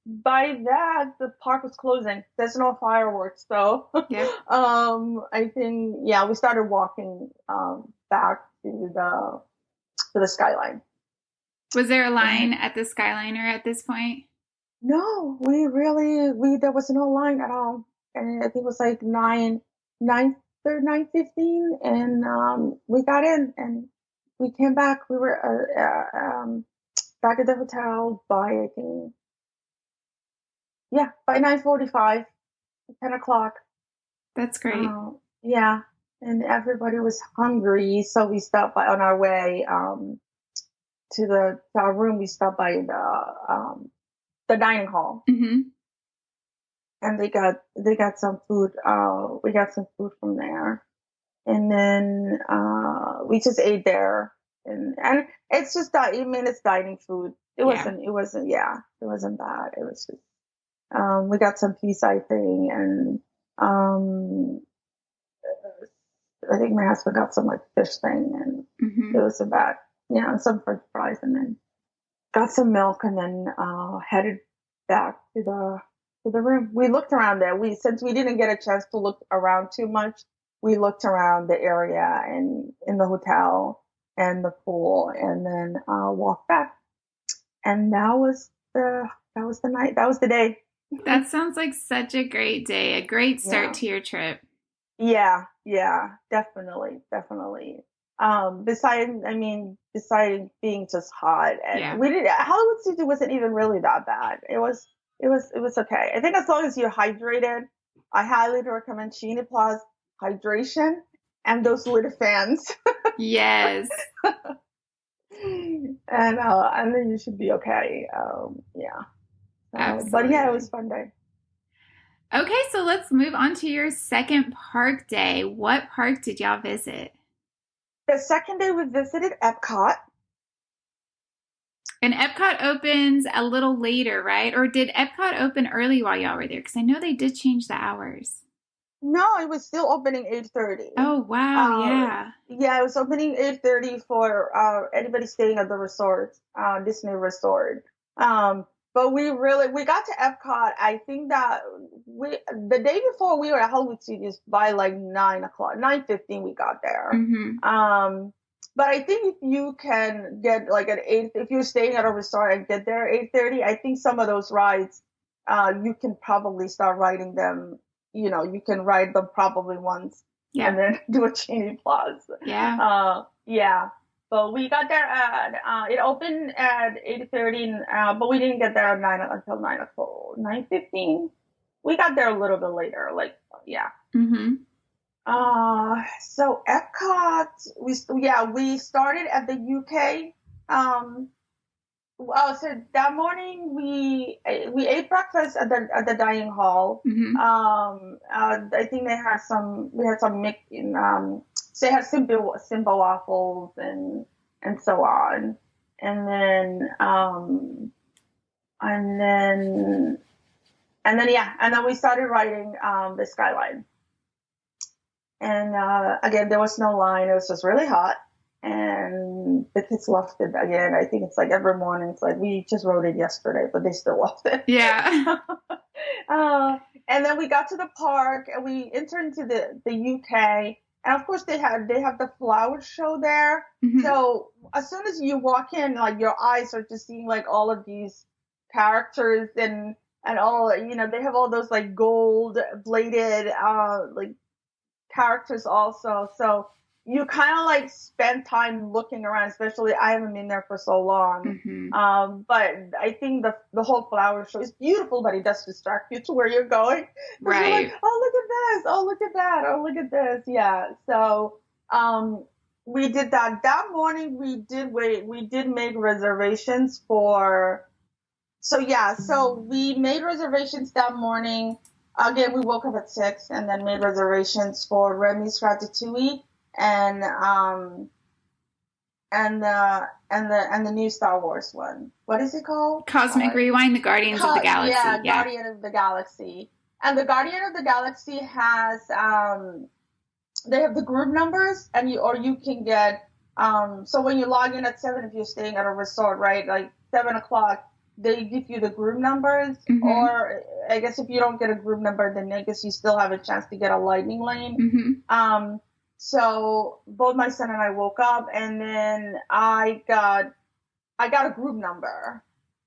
by that the park was closing. There's no fireworks, so I think we started walking back to the Skyline. Was there a line at the Skyliner at this point? No, there was no line at all. And I think it was like 9:15, and we got in and we came back. We were back at the hotel by, I think, by 9:45, 10 o'clock. That's great. Yeah, and everybody was hungry, so we stopped by on our way to our room. We stopped by the dining hall, and they got some food. We got some food from there, and then we just ate there, and it's just that, it's dining food. It wasn't bad. It was just we got some pizza, I think, and I think my husband got some like fish thing, and it was about and some French fries, and then got some milk, and then headed back to the room. We looked around there. Since we didn't get a chance to look around too much, we looked around the area and in the hotel and the pool, and then walked back. And that was the night. That was the day. That sounds like such a great day. A great start to your trip. Yeah, definitely. Besides being just hot, and Hollywood City wasn't even really that bad. It was okay. I think as long as you're hydrated, I highly recommend Chini Plus hydration and those little fans. Yes. And then you should be okay. But it was a fun day. Okay, so let's move on to your second park day. What park did y'all visit? The second day we visited Epcot. And Epcot opens a little later, right? Or did Epcot open early while y'all were there? Because I know they did change the hours. No, it was still opening 8:30. Oh, wow, yeah. Yeah, it was opening 8:30 for anybody staying at the resort, Disney Resort. But we got to Epcot. I think that the day before we were at Hollywood Studios by like 9:15 we got there. But I think if you can get like at 8, if you're staying at a resort and get there at 8:30, I think some of those rides, you can probably start riding them. You can ride them probably once and then do a Chini Plus. Yeah. But we got there at it opened at 8:30, but we didn't get there at until 9 o'clock, 9:15. We got there a little bit later, like yeah. Mm-hmm. So Epcot, we started at the UK. So that morning we ate breakfast at the dining hall. Mm-hmm. I think we had some mix in so they had simple waffles and so on, and then we started riding the Skyline. And again, there was no line. It was just really hot. And the kids loved it again. I think it's like every morning, it's like, we just rode it yesterday, but they still loved it. Yeah. And then we got to the park and we entered into the UK. And of course, they have the flower show there. Mm-hmm. So as soon as you walk in, like your eyes are just seeing like all of these characters and all, they have all those like gold bladed like characters also. So you kind of like spend time looking around, especially I haven't been there for so long. Mm-hmm. But I think the whole flower show is beautiful, but it does distract you to where you're going. Right. You're like, oh, look at this. Oh, look at that. Oh, look at this. Yeah. So we did that. That morning we did make reservations for. So we made reservations that morning. Again, we woke up at 6 and then made reservations for Remy's Ratatouille and the new Star Wars one. What is it called? Cosmic Rewind, the Guardians of the Galaxy. Yeah, Guardian of the Galaxy. And the Guardian of the Galaxy has they have the group numbers, and you can get so when you log in at 7, if you're staying at a resort, right, like 7 o'clock, they give you the group numbers. Mm-hmm. Or I guess if you don't get a group number, then I guess you still have a chance to get a lightning lane. Mm-hmm. So both my son and I woke up, and then I got a group number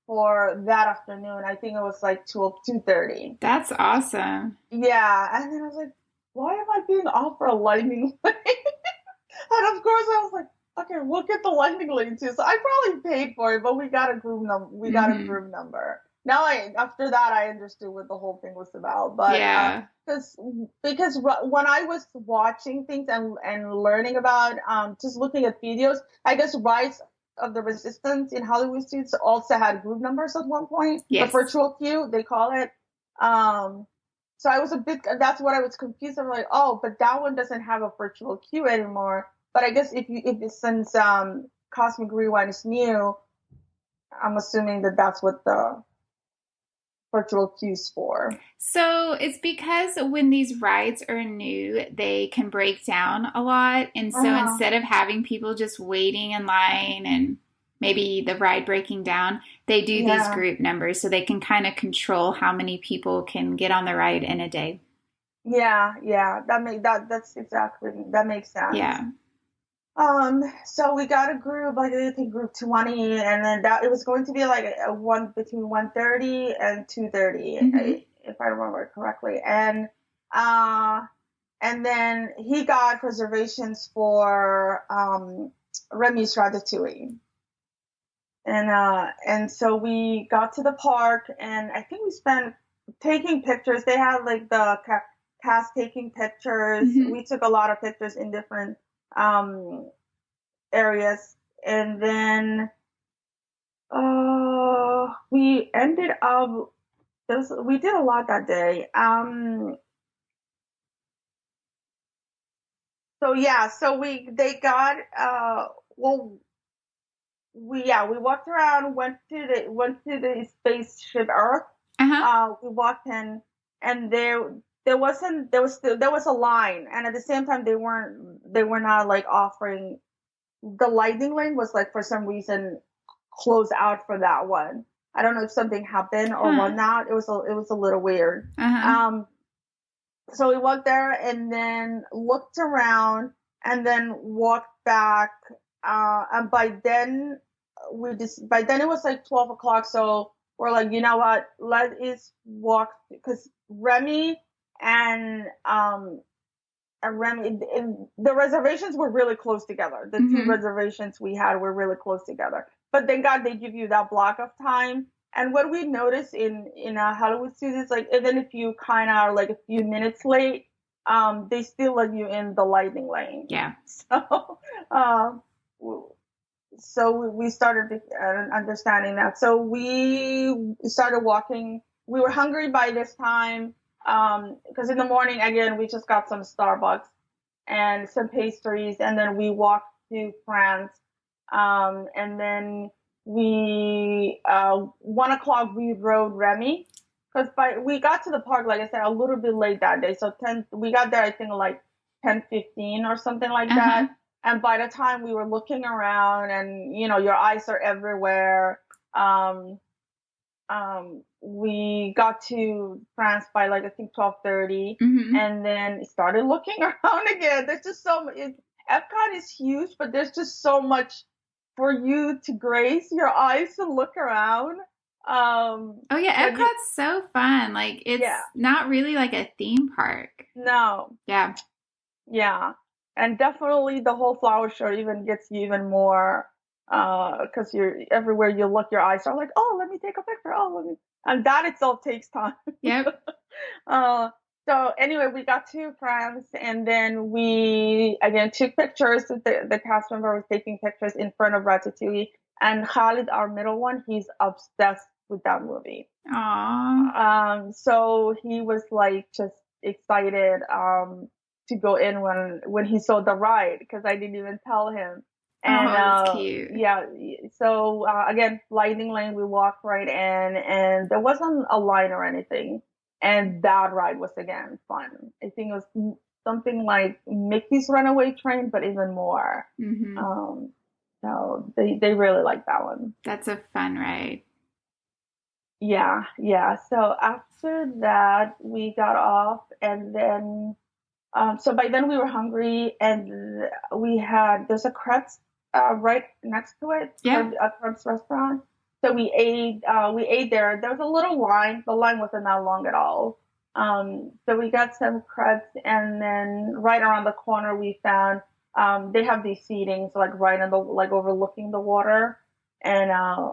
for that afternoon. I think it was like 2:30. That's awesome. Yeah, and then I was like, why am I being offered a lightning lane? And of course I was like, okay, we'll get the lightning lane too. So I probably paid for it, but we got a group number. A group number. Now after that I understood what the whole thing was about. But yeah, because when I was watching things and learning about just looking at videos, I guess Rise of the Resistance in Hollywood Studios also had group numbers at one point. Yes. The virtual queue, they call it. So I was that's what I was confused. I'm like, oh, but that one doesn't have a virtual queue anymore. But I guess since Cosmic Rewind is new, I'm assuming that's what the virtual queues for. So it's because when these rides are new, they can break down a lot. And so instead of having people just waiting in line and maybe the ride breaking down, they do these group numbers so they can kind of control how many people can get on the ride in a day. Yeah. That makes sense. Yeah. So we got a group, like I think group 20, and then it was going to be like between 1:30 and 2:30, if I remember correctly. And then he got reservations for Remy's Ratatouille. And so we got to the park, and I think we spent taking pictures. They had like the cast taking pictures. Mm-hmm. We took a lot of pictures in different areas, and then we ended up we did a lot that day. We walked around, went to the spaceship Earth. We walked in, and there was a line, and at the same time they were not like offering. The lightning lane was like for some reason closed out for that one. I don't know if something happened or whatnot. It was a little weird. So we walked there and then looked around and then walked back. And by then it was like 12 o'clock. So we're like, you know what? Let us walk, because Remy and and Remy, the reservations were really close together. The two reservations we had were really close together. But thank God they give you that block of time. And what we noticed in Hollywood studios, like even if you kind of are like a few minutes late, they still let you in the lightning lane. Yeah. So we started understanding that. So we started walking. We were hungry by this time. Because in the morning, again, we just got some Starbucks and some pastries, and then we walked to France. And then we, 1 o'clock, we rode Remy. Because we got to the park, like I said, a little bit late that day. So we got there, I think, like 10:15 or something like that. And by the time we were looking around, and your eyes are everywhere. We got to France by like I think 12:30, and then started looking around again. There's just so much. Epcot is huge, but there's just so much for you to grace your eyes to look around. Oh yeah, Epcot's so fun. Like it's not really like a theme park. No. Yeah. Yeah, and definitely the whole flower show even gets you even more. Because you're everywhere you look, your eyes are like, oh, let me take a picture. And that itself takes time. Yep. So anyway, we got to France, and then we again took pictures. The cast member was taking pictures in front of Ratatouille, and Khalid, our middle one, he's obsessed with that movie. Aww. So he was like just excited to go in when he saw the ride, because I didn't even tell him. And that's cute. Yeah, so again, lightning lane, we walked right in, and there wasn't a line or anything. And that ride was again fun. I think it was something like Mickey's Runaway Train, but even more. So they really like that one. That's a fun ride. Yeah. So after that, we got off, and then so by then we were hungry, and there's a crepes right next to it. Yeah. A crepes restaurant. So we ate there. There was a little line. The line wasn't that long at all. So we got some crepes, and then right around the corner we found they have these seatings like right in the like overlooking the water, and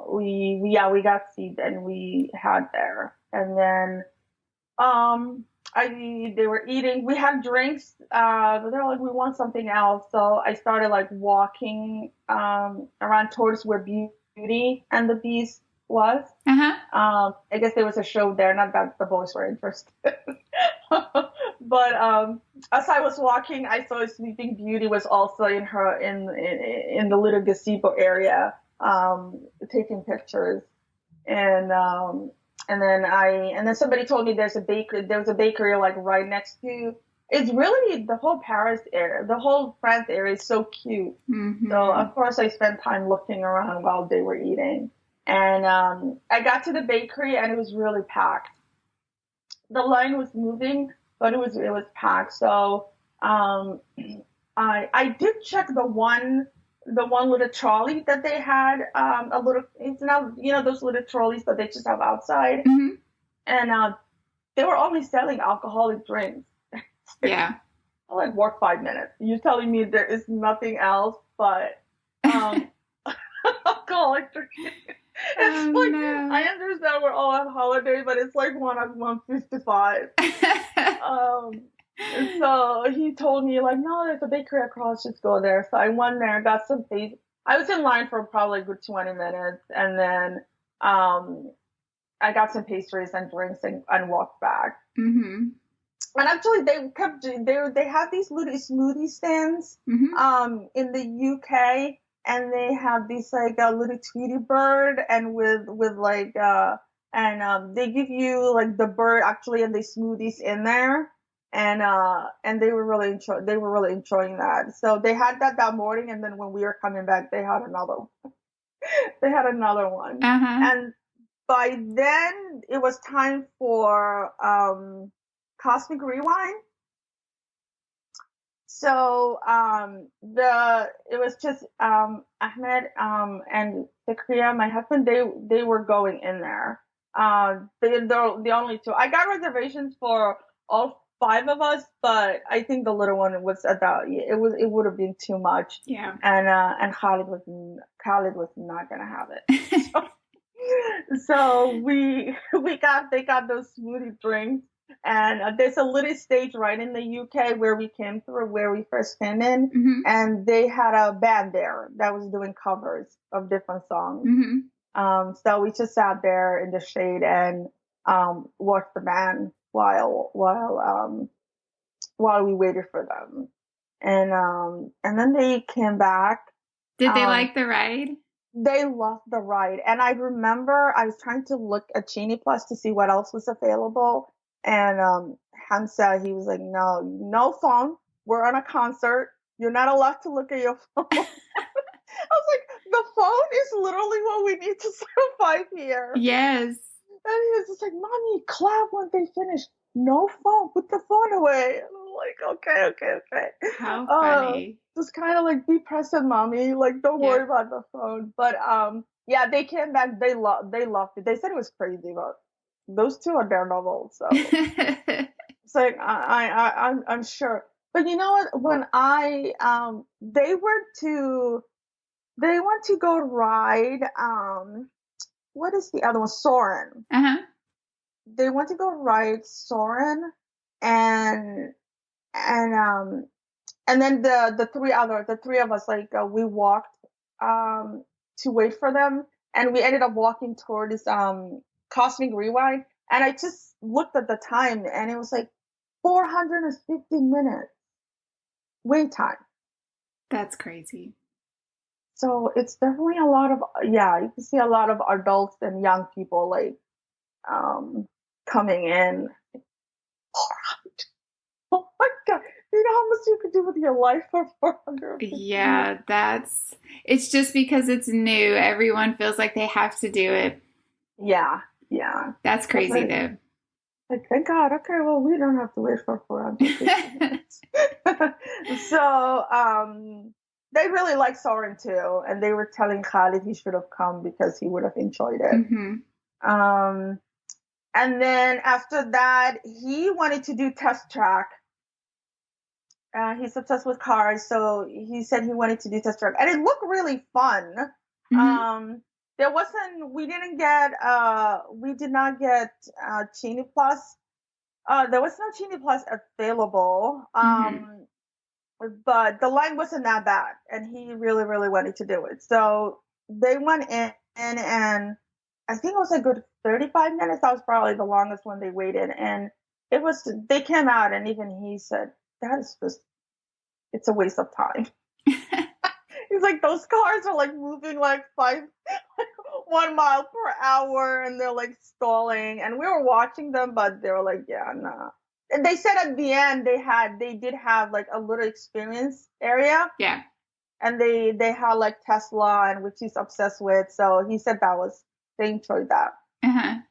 we got seats and we had there, and then they were eating. We had drinks, but they're like, we want something else. So I started like walking around towards where Beauty and the Beast was. I guess there was a show there. Not that the boys were interested, but as I was walking, I saw Sleeping Beauty was also in the little gazebo area, taking pictures, and then somebody told me there was a bakery like right next to. It's really the whole Paris area, the whole France area is so cute. So of course I spent time looking around while they were eating, and I got to the bakery and it was really packed. The line was moving, but it was packed. So I did check the one little trolley that they had, it's not, those little trolleys that they just have outside. And they were only selling alcoholic drinks. Yeah. I like work 5 minutes. You're telling me there is nothing else but alcoholic drinks. It's no. I understand we're all on holiday, but it's like 1:55. And so he told me like, no, there's a bakery across, just go there. So I went there, got some pastries. I was in line for probably a good 20 minutes, and then I got some pastries and drinks and walked back. And actually, they have these little smoothie stands in the UK, and they have these like a little Tweety bird, and with like they give you like the bird actually and the smoothies in there. And they were really enjoying that. So they had that morning, and then when we were coming back, they had another one. And by then it was time for Cosmic Rewind. So it was just Ahmed and Zakria, my husband. They were going in there. They're the only two. I got reservations for all 5 of us, but I think the little one was about it would have been too much. Yeah. And Khalid was not gonna have it. So they got those smoothie drinks, and there's a little stage right in the UK where we came through, where we first came in, Mm-hmm. and they had a band there that was doing covers of different songs. Mm-hmm. So we just sat there in the shade and watched the band while we waited for them, and then they came back. Did they like the ride? They loved the ride. And I remember I was trying to look at Genie Plus to see what else was available. And Hamza, he was like, no phone. We're on a concert. You're not allowed to look at your phone. I was like, the phone is literally what we need to survive here. Yes. And he was just like, Mommy, clap when they finish. No phone. Put the phone away. And I'm like, okay. How funny. Just kind of like, be present, Mommy. Like, don't worry about the phone. But yeah, they came back. They loved it. They said it was crazy, but those two are daredevil. So it's like I'm sure. But you know what? When they went to go ride what is the other one? Soarin'. Uh-huh. They went to go ride Soarin', and then the three of us, like we walked to wait for them, and we ended up walking toward this Cosmic Rewind, and I just looked at the time, and it was like 450 minutes wait time. That's crazy. So it's definitely a lot of, you can see a lot of adults and young people like coming in. Oh my God. You know how much you could do with your life for 400? Yeah, it's just because it's new. Everyone feels like they have to do it. Yeah. That's crazy though. Like, thank God. Okay, well, we don't have to wait for 400 minutes. So, they really like Soarin' too, and they were telling Khalid he should have come because he would have enjoyed it. Mm-hmm. And then after that, he wanted to do Test Track. He's obsessed with cars, so he said he wanted to do Test Track, and it looked really fun. Mm-hmm. We did not get Genie Plus. There was no Genie Plus available. Mm-hmm. But the line wasn't that bad, and he really, really wanted to do it. So they went in, and I think it was a good 35 minutes. That was probably the longest one they waited. And they came out, and even he said, it's a waste of time. He's like, those cars are like moving like 1 mile per hour, and they're like stalling. And we were watching them, but they were like, yeah, nah. And they said at the end they did have like a little experience area. Yeah. And they had like Tesla, and which he's obsessed with. So he said they enjoyed that. Uh-huh.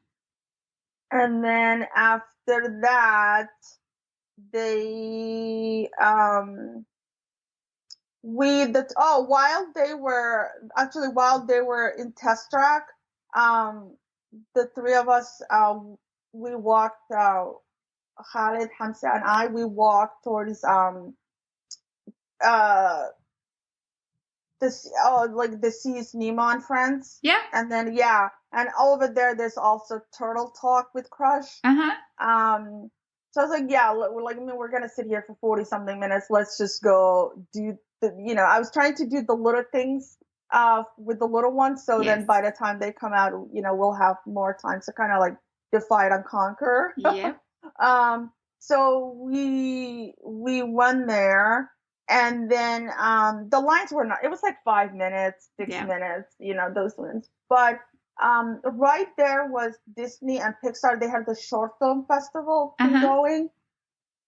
And then after that, while they were in Test Track, the three of us, we walked, Khalid, Hamza, and I, we walked towards the Seas Nemo and Friends. Yeah. And then and over there's also Turtle Talk with Crush. Uh-huh. So I was like, we're gonna sit here for 40 something minutes. Let's just go do I was trying to do the little things with the little ones, so then by the time they come out, we'll have more time to kind of like divide and conquer. Yeah. So we went there, and then the lines were not, it was like 5 minutes, 6 minutes, those ones. But right there was Disney and Pixar. They had the short film festival going.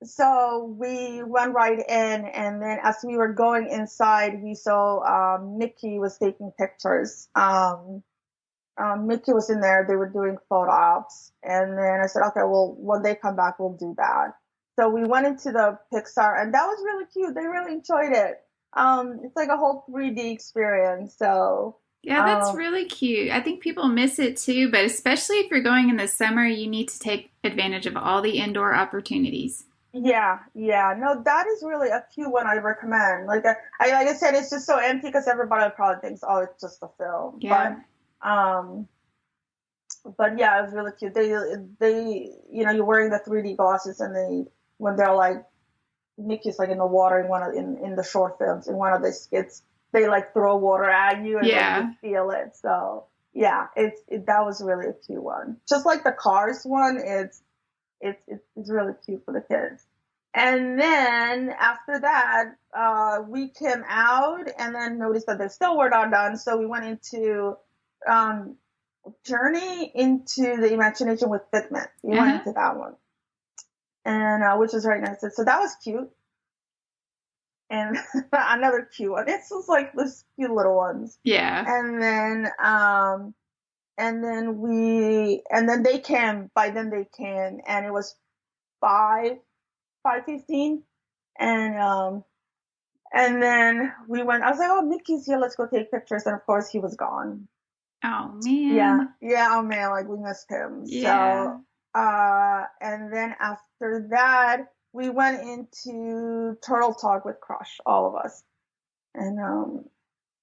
So we went right in, and then as we were going inside, we saw Mickey was taking pictures. Mickey was in there. They were doing photo ops. And then I said, okay, well, when they come back, we'll do that. So we went into the Pixar, and that was really cute. They really enjoyed it. It's like a whole 3D experience. So yeah, that's really cute. I think people miss it too, but especially if you're going in the summer, you need to take advantage of all the indoor opportunities. Yeah. No, that is really a cute one I recommend. Like I said, it's just so empty because everybody probably thinks, oh, it's just a film. Yeah. Um, but yeah, it was really cute. You're wearing the 3D glasses, and when they're like Mickey's like in the water in in the short films in one of the skits, they like throw water at you and then you feel it. So yeah, that was really a cute one. Just like the Cars one, it's really cute for the kids. And then after that, we came out and then noticed that they still were not done. So we went into um, Journey into the Imagination with Figment. We went into that one, and which was right next to it. So that was cute. And another cute one. It's just like this cute little ones. Yeah. And then they came. By then they came, and it was 5:15, and then we went. I was like, "Oh, Mickey's here. Let's go take pictures." And of course, he was gone. Oh man. Yeah. Oh man, like we missed him. Yeah. So, and then after that, we went into Turtle Talk with Crush, all of us, and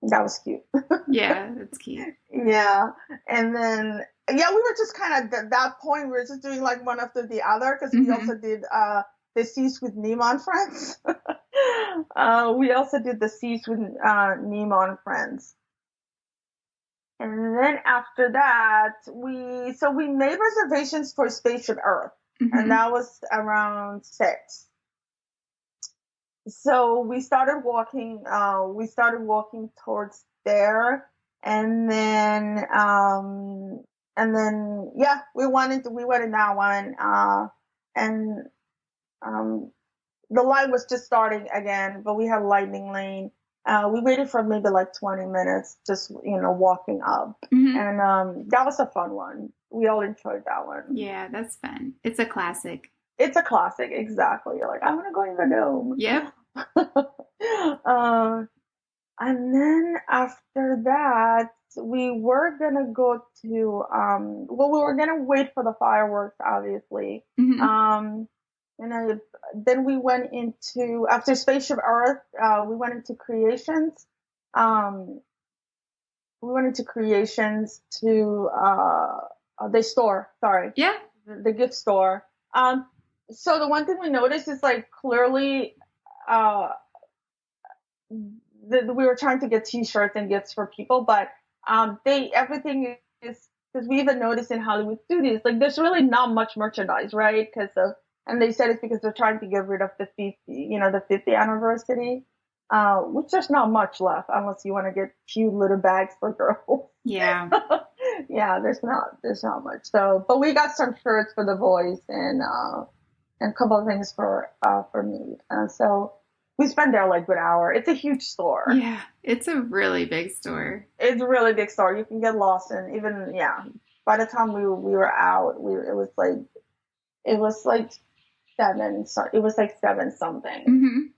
that was cute. Yeah, that's cute. Yeah, and then we were just kind of at that point. We were just doing like one after the other because we also did the Seas with Nemo Friends. We also did the Seas with Nemo and Friends. And then after that, we made reservations for Spaceship Earth, and that was around 6. So we started walking. Towards there, and then we went in that one, and the line was just starting again, but we had Lightning Lane. We waited for maybe like 20 minutes, just walking up, and that was a fun one. We all enjoyed that one. Yeah, that's fun. It's a classic. It's a classic, exactly. You're like, I want to go in the dome. Yep. And then after that, we were gonna go to we were gonna wait for the fireworks, obviously. Then we went into, after Spaceship Earth, we went into Creations. We went into Creations to the store. Sorry. Yeah. The gift store. So the one thing we noticed is like clearly, we were trying to get T-shirts and gifts for people, but everything is, because we even noticed in Hollywood Studios, like there's really not much merchandise, right? And they said it's because they're trying to get rid of the 50th anniversary, which there's not much left unless you want to get cute little bags for girls. Yeah. Yeah, there's not much. So, but we got some shirts for the boys and a couple of things for me. So we spent there like a good hour. It's a huge store. Yeah, it's a really big store. It's a really big store. You can get lost in even, by the time we were out, it was like 7. So it was like 7 something.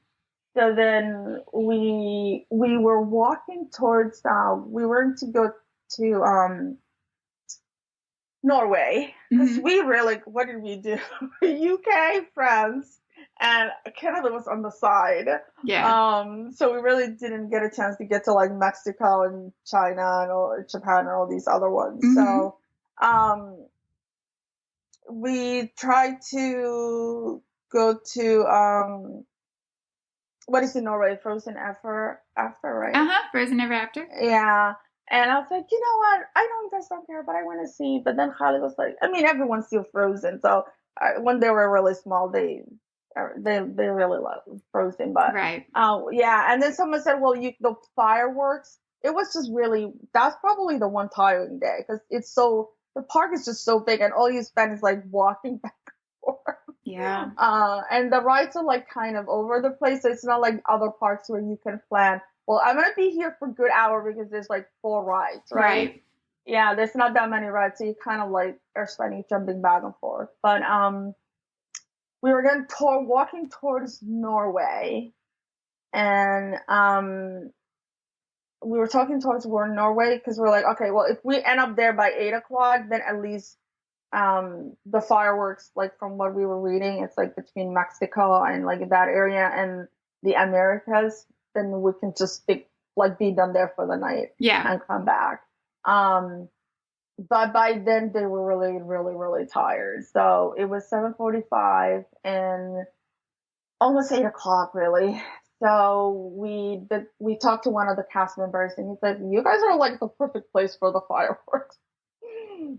So then we were walking towards. We were to go to Norway, because we really, what did we do? UK, France, and Canada was on the side. Yeah. So we really didn't get a chance to get to like Mexico and China and Japan and all these other ones. So we tried to go to what is in Norway? Frozen After, right? Frozen Ever After. Yeah. And I was like, you know what? I know you guys don't care, but I want to see. But then Holly was like, I mean, everyone's still Frozen. So when they were really small, they really love Frozen. But right. And then someone said, well, the fireworks. It was just really, that's probably the one tiring day because the park is just so big and all you spend is like walking back and forth. Yeah. And the rides are like kind of over the place. So it's not like other parks where you can plan, well, I'm going to be here for a good hour because there's like 4 rides, right? Yeah, there's not that many rides. So you kind of like are spending jumping back and forth. But we were walking towards Norway. And we were talking towards Norway because we're like, okay, well, if we end up there by 8 o'clock, then at least The fireworks, like from what we were reading, it's like between Mexico and like that area and the Americas, then we can just be done there for the night Yeah. and come back. But by then they were really, really, really tired. So it was 7:45 and almost 8 o'clock, really. So we talked to one of the cast members, and he said, "You guys are like the perfect place for the fireworks,"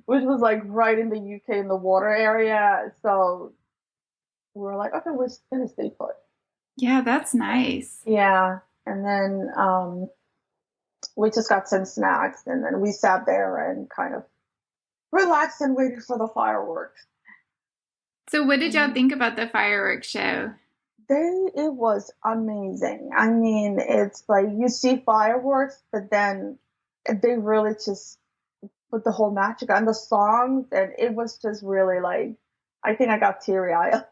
which was like right in the UK in the water area. So we were like, "Okay, we're just gonna stay put." Yeah, that's nice. Yeah, and then we just got some snacks, and then we sat there and kind of relaxed and waited for the fireworks. So what did y'all think about the fireworks show? It was amazing. I mean, it's like you see fireworks, but then they really just put the whole magic on the songs, and it was just really like, I think I got teary-eyed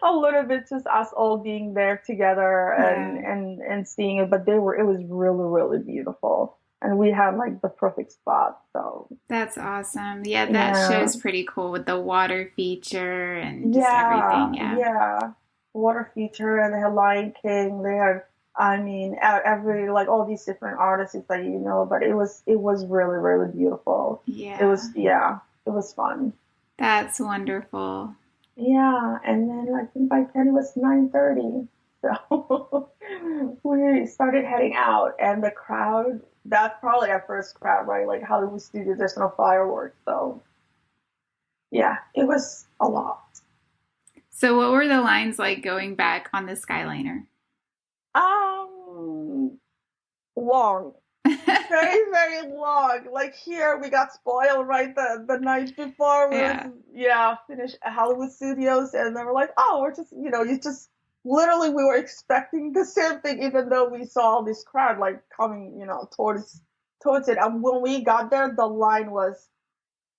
a little bit, just us all being there together and seeing it. But it was really, really beautiful, and we had like the perfect spot. So that's awesome. Yeah, that show's pretty cool with the water feature and just everything. Yeah. Water feature, and they had Lion King. They had, I mean, every like all these different artists that you know. But it was really, really beautiful. Yeah, it was fun. That's wonderful. Yeah, and then I think by then it was 9:30, so we started heading out, and the crowd. That's probably our first crowd, right? Like Hollywood Studios, there's no fireworks, so yeah, it was a lot. So what were the lines like going back on the Skyliner? Long. Very, very long. Like here, we got spoiled right the night before. Finished Hollywood Studios, and they were like, "Oh, we're just, you just literally we were expecting the same thing, even though we saw this crowd like coming, towards it. And when we got there, the line was,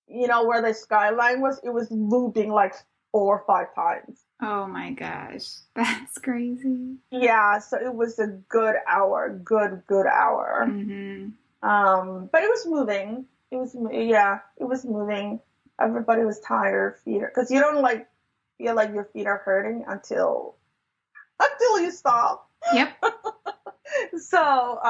where the skyline was, it was looping like 4 or 5 times. Oh my gosh, that's crazy. Yeah, so it was a good hour, good hour. Mm-hmm. But it was moving. It was moving. Everybody was tired, because you don't like feel like your feet are hurting until you stop. Yep. So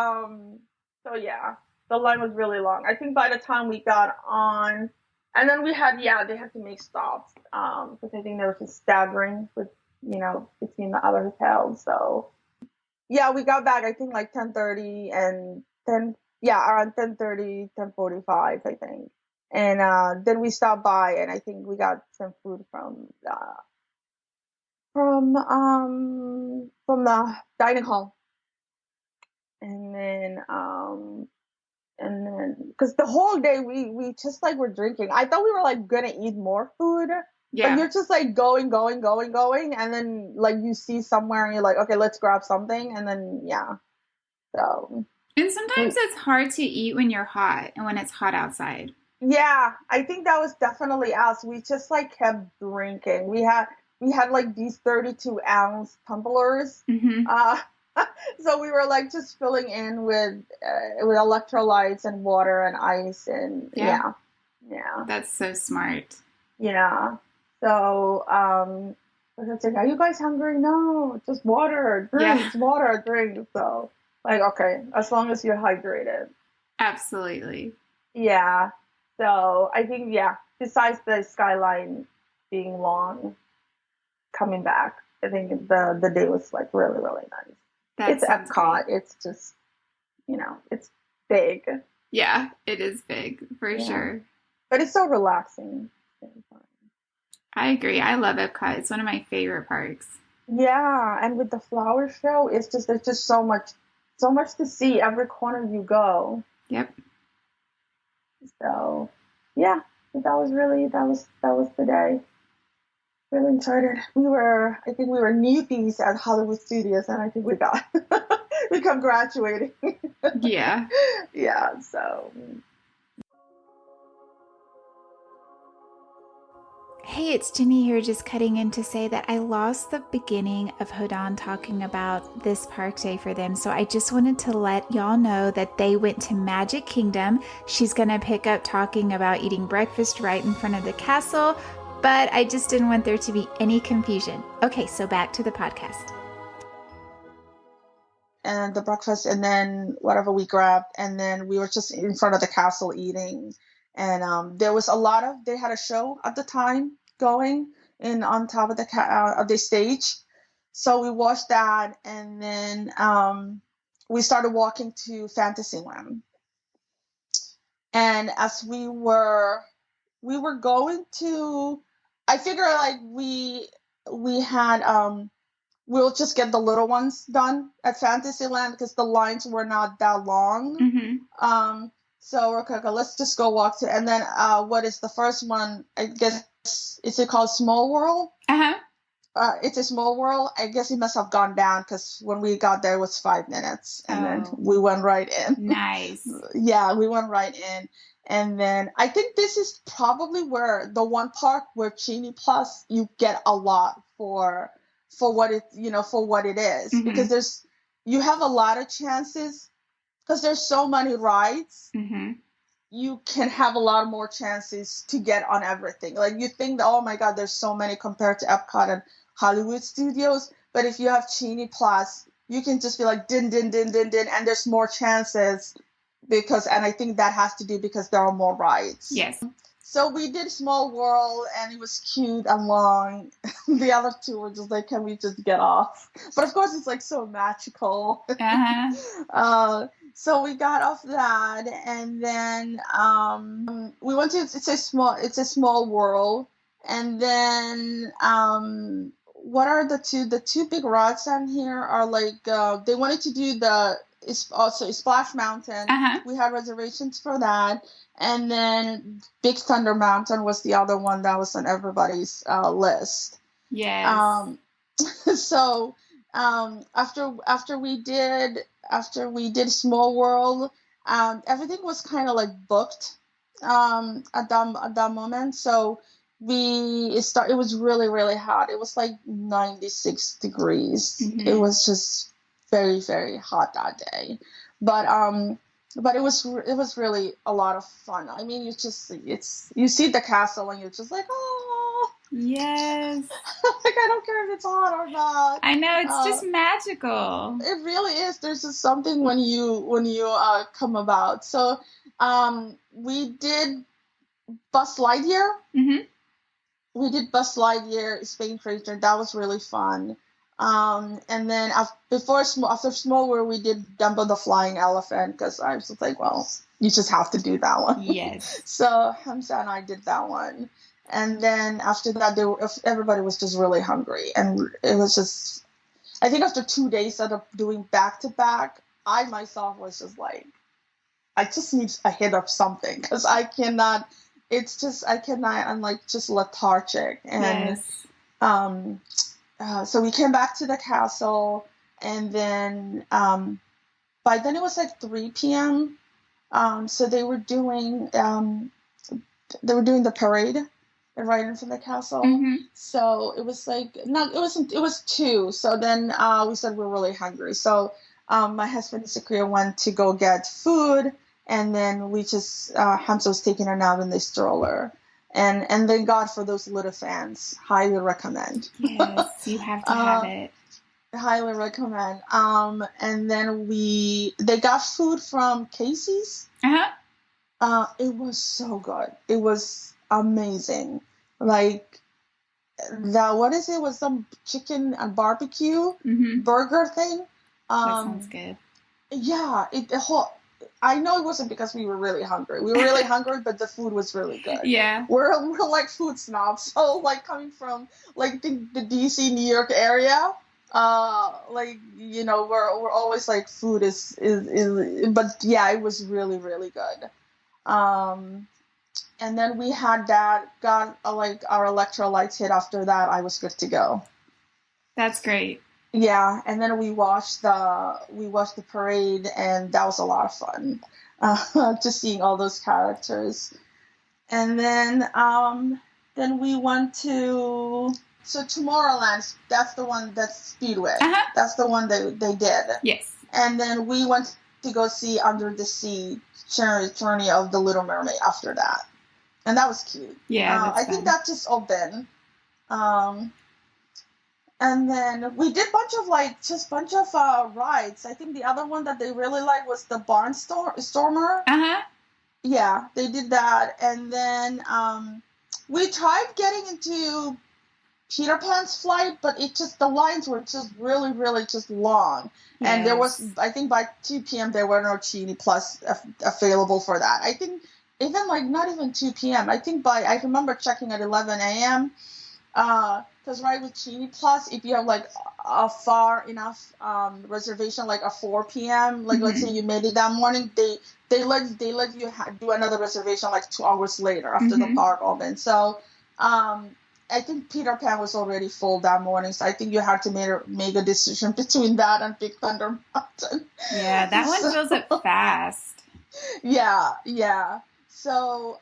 yeah, the line was really long. I think by the time we got on. And then they had to make stops, because I think they were just staggering with, between the other hotels. So, yeah, we got back, I think, like 10:30 and around 10:30, 10:45, I think. And then we stopped by, and I think we got some food from the dining hall. And then, because the whole day we just like were drinking. I thought we were like gonna eat more food. Yeah. But you're just like going, and then like you see somewhere and you're like, okay, let's grab something, and then So. And sometimes it's hard to eat when you're hot and when it's hot outside. Yeah, I think that was definitely us. We just like kept drinking. We had like these 32-ounce tumblers. Mm-hmm. So we were like just filling in with electrolytes and water and ice, and yeah. That's so smart. Yeah. So I was like, "Are you guys hungry?" "No, just water, drink, water, drink." So like, okay, as long as you're hydrated. Absolutely. Yeah. So I think besides the skyline being long, coming back, I think the day was like really, really nice. It's Epcot. Great. It's just, it's big. Yeah, it is big for sure. But it's so relaxing. I agree. I love Epcot. It's one of my favorite parks. Yeah, and with the flower show, there's just so much to see every corner you go. Yep. So, yeah, that was the day. Really enjoyed it. I think we were newbies at Hollywood Studios, and I think we got become graduating. Yeah. Yeah, so. Hey, it's Jenny here, just cutting in to say that I lost the beginning of Hodan talking about this park day for them. So I just wanted to let y'all know that they went to Magic Kingdom. She's going to pick up talking about eating breakfast right in front of the castle, but I just didn't want there to be any confusion. Okay, so back to the podcast. And the breakfast, and then whatever we grabbed, and then we were just in front of the castle eating. And there was they had a show at the time going in on top of the stage. So we watched that, and then we started walking to Fantasyland. And as we were going to, I figure like we had we'll just get the little ones done at Fantasyland because the lines were not that long. Mm-hmm. So we're okay, let's just go walk to, and then what is the first one? I guess, is it called Small World? It's a Small World. I guess it must have gone down because when we got there it was 5 minutes, and then we went right in. Nice. Yeah, we went right in. And then I think this is probably where the one park where Genie Plus you get a lot for what it is, Mm-hmm. because you have a lot of chances because there's so many rides. Mm-hmm. You can have a lot more chances to get on everything. Like you think that, oh my God, there's so many compared to Epcot and Hollywood Studios. But if you have Genie Plus, you can just be like, din, din, din, din, din, and there's more chances and I think that has to do because there are more rides. Yes. So we did Small World, and it was cute and long. The other two were just like, can we just get off? But of course, it's like so magical. Uh-huh. So we got off that, and then we went to it's a Small World, and then what are the two big rides on here are like they wanted to do it's also Splash Mountain. Uh-huh. We had reservations for that. And then Big Thunder Mountain was the other one that was on everybody's list. Yes. So after we did Small World, everything was kind of like booked at that moment. So it was really, really hot. It was like 96 degrees. Mm-hmm. It was just very, very hot that day. But it was really a lot of fun. I mean, you see the castle and you're just like, oh yes. like I don't care if it's hot or not. I know, it's just magical. It really is. There's just something when you come about. So we did Buzz Lightyear. Mm-hmm. We did Buzz Lightyear, Spain Treasure. That was really fun. And then after Small World, we did Dumbo the Flying Elephant because I was just like, well, you just have to do that one. Yes. So Hamza and I did that one. And then after that, everybody was just really hungry. And it was just, I think after 2 days of doing back to back, I myself was just like, I just need a hit of something because I cannot, I'm like just lethargic. And, yes. So we came back to the castle, and then by then it was like 3 p.m. So they were doing the parade right in front of the castle. Mm-hmm. So it was like it was 2. So then we said we're really hungry. So my husband and Sakria went to go get food, and then we just Hamza was taking a nap in the stroller. And thank God for those little fans. Highly recommend. Yes, you have to have it. Highly recommend. And then they got food from Casey's. Uh-huh. It was so good. It was amazing. Like what is it? Was some chicken and barbecue burger thing. That sounds good. Yeah, I know it wasn't because we were really hungry. We were really hungry, but the food was really good. Yeah. We're like food snobs. So like coming from like the DC, New York area, like, we're always like food is, but yeah, it was really, really good. And then we had got like our electrolytes hit after that. I was good to go. That's great. Yeah, and then we watched the parade, and that was a lot of fun. Just seeing all those characters. And then Then we went to Tomorrowland. That's the one that's Speedway. Uh-huh. That's the one that they did. Yes. And then we went to go see Under the Sea Journey of the Little Mermaid after that. And that was cute. Yeah, I think that just opened. And then we did bunch of rides. I think the other one that they really liked was the Barnstormer. Uh-huh. Yeah, they did that. And then we tried getting into Peter Pan's flight, but the lines were just really, really just long. Yes. And there was, I think by 2 p.m. there were no Genie Plus available for that. I think even not even 2 p.m. I think I remember checking at 11 a.m. Because with Genie Plus, if you have a far enough reservation, a 4 p.m., let's say you made it that morning, they let you do another reservation 2 hours later after the park opened. So I think Peter Pan was already full that morning, so I think you had to make a decision between that and Big Thunder Mountain. Yeah, that one fills up fast. Yeah. So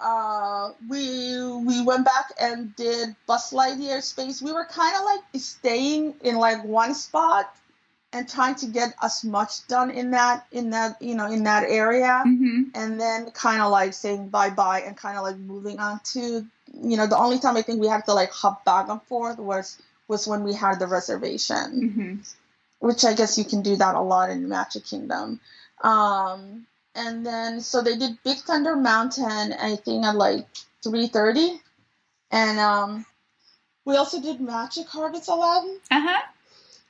we went back and did Buzz Lightyear Space. We were kind of staying in one spot and trying to get as much done in that area, and then kind of saying bye bye and kind of moving on to the only time I think we had to hop back and forth was when we had the reservation, which I guess you can do that a lot in Magic Kingdom. And then, so they did Big Thunder Mountain, I think at 3:30. And we also did Magic Carpets Aladdin. Uh-huh.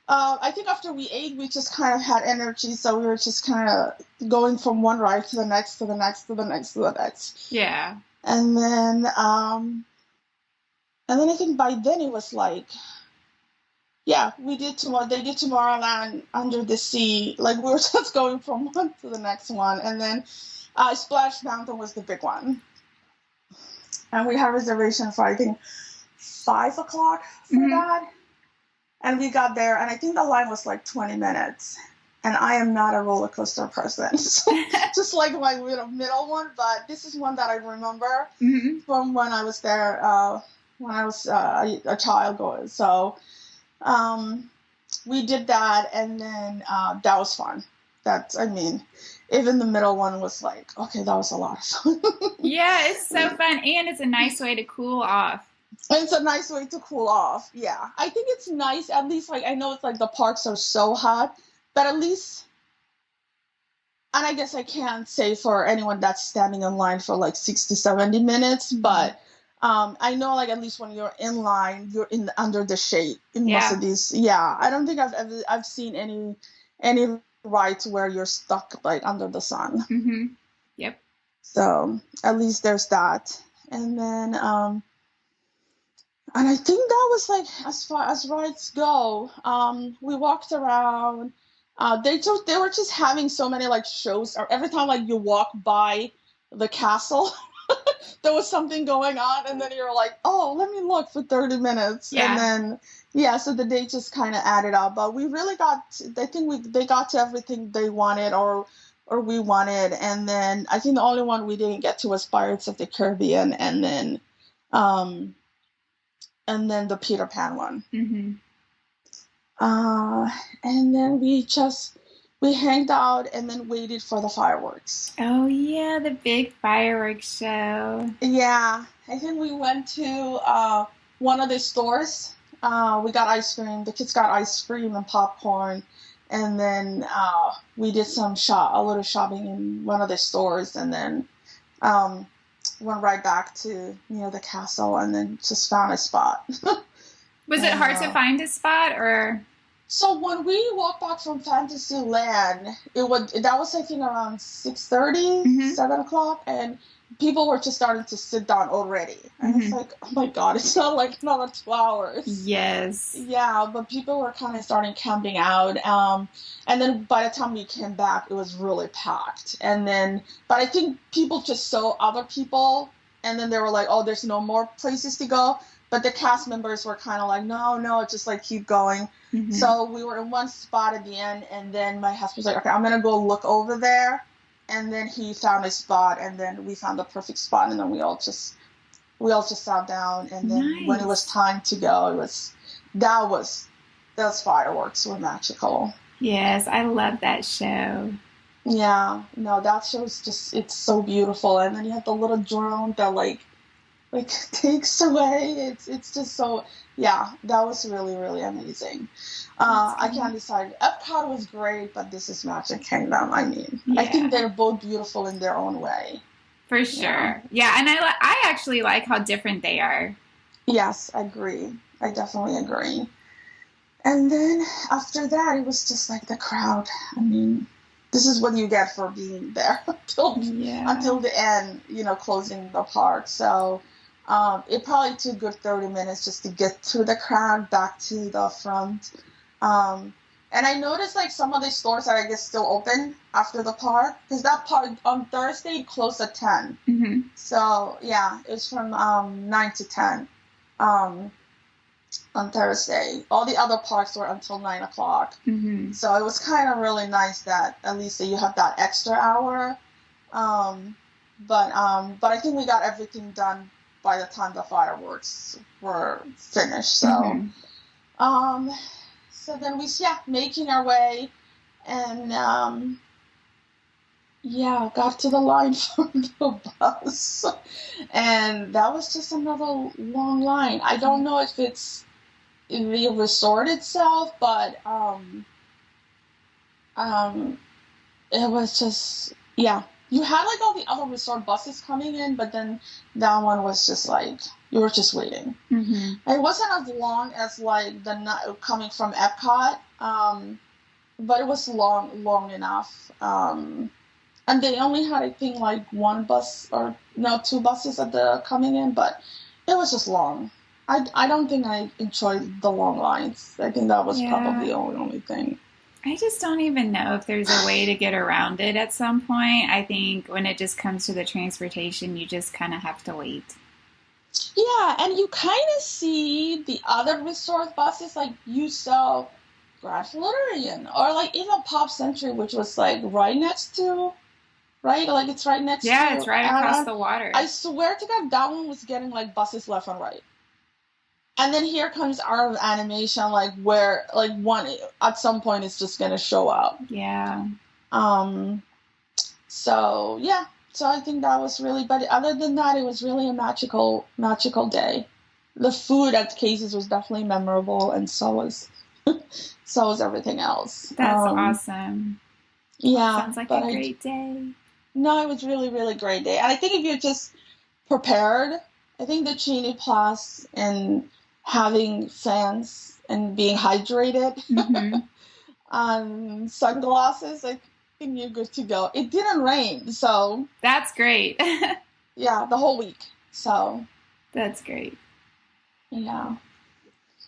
I think after we ate, we just kind of had energy, so we were just kind of going from one ride to the next, to the next, to the next, to the next. Yeah. And then I think by then it was they did Tomorrowland, Under the Sea. We were just going from one to the next one. And then Splash Mountain was the big one. And we had reservation for, I think, 5 o'clock for that. And we got there, and I think the line was 20 minutes. And I am not a roller coaster person. So just my middle one. But this is one that I remember from when I was there, when I was a child going. So we did that, and then that was fun. Even the middle one was okay, that was a lot of fun. Yeah, it's so fun, and it's a nice way to cool off. It's a nice way to cool off, yeah. I think it's nice, at least, I know it's the parks are so hot, but at least, and I guess I can't say for anyone that's standing in line for 60, 70 minutes, but I know at least when you're in line, you're under the shade in most of these. Yeah, I don't think I've seen any rides where you're stuck under the sun. Yep. So at least there's that, and then and I think that was as far as rides go. We walked around. They were just having so many shows. Or every time you walk by the castle, there was something going on, and then you're oh, let me look for 30 minutes. Yeah. And then, so the day just kind of added up. But we really they got to everything they wanted or we wanted. And then I think the only one we didn't get to was Pirates of the Caribbean, and then the Peter Pan one. And then we hanged out and then waited for the fireworks. Oh, yeah, the big fireworks show. Yeah, I think we went to one of the stores. We got ice cream. The kids got ice cream and popcorn. And then we did a little shopping in one of the stores, and then went right back to the castle, and then just found a spot. Was it hard to find a spot, or? So when we walked back from Fantasyland, that was I think around 6:30, 7 o'clock, and people were just starting to sit down already. And it's oh my God, it's not another 2 hours. Yes. Yeah, but people were kind of starting camping out. And then by the time we came back, it was really packed. But I think people just saw other people, and then they were oh, there's no more places to go. But the cast members were kind of no, just keep going. So we were in one spot at the end, and then my husband was okay, I'm going to go look over there. And then he found a spot, and then we found the perfect spot, and then we all just we all just sat down, and then when it was Nice. time to go, those fireworks were magical. Yes, I love that show. Yeah, no, that show's just, it's so beautiful. And then you have the little drone that like takes away. It's just so, yeah, that was really, really amazing. That's I cool. can't decide. Epcot was great, but this is Magic Kingdom. I mean, I Yeah. think they're both beautiful in their own way. For sure. Yeah, and I actually like how different they are. Yes, I agree. I definitely agree. And then after that, it was just like the crowd. I mean, this is what you get for being there Yeah. until the end, closing the park. So it probably took a good 30 minutes just to get through the crowd back to the front. And I noticed like some of the stores are, I guess, still open after the park, because that park on Thursday it closed at 10. Mm-hmm. So yeah, it's from 9 to 10 on Thursday. All the other parks were until 9 o'clock. Mm-hmm. So it was kind of really nice that at least you have that extra hour. But I think we got everything done by the time the fireworks were finished. So. Mm-hmm. So then we, making our way, and got to the line for the bus, and that was just another long line. I don't know if it's in the resort itself, but it was just, you had like all the other resort buses coming in, but then that one was just like, you were just waiting. Mm-hmm. It wasn't as long as like coming from Epcot, but it was long enough. And they only had, I think, like one bus or two buses at the coming in, but it was just long. I don't think I enjoyed the long lines. I think that was probably the only thing. I just don't even know if there's a way to get around it at some point. I think when it just comes to the transportation, you just kind of have to wait. Yeah, and you kind of see the other resort buses, like you saw Grand Floridian or like even Pop Century, which was like right next to, right? Like it's right next to. Yeah, it's right across the water. I swear to God, that one was getting like buses left and right. And then here comes Art of Animation, like where like one at some point it's just gonna show up. Yeah. So yeah. So I think that was really, but other than that, it was really a magical day. The food at Casey's was definitely memorable, and so was everything else. That's awesome. Yeah. Sounds like a great day. No, it was really, really great day. And I think if you're just prepared, I think the Genie Plus and having fans and being hydrated, sunglasses, I think you're good to go. It didn't rain, so that's great. Yeah, the whole week. So that's great. Yeah.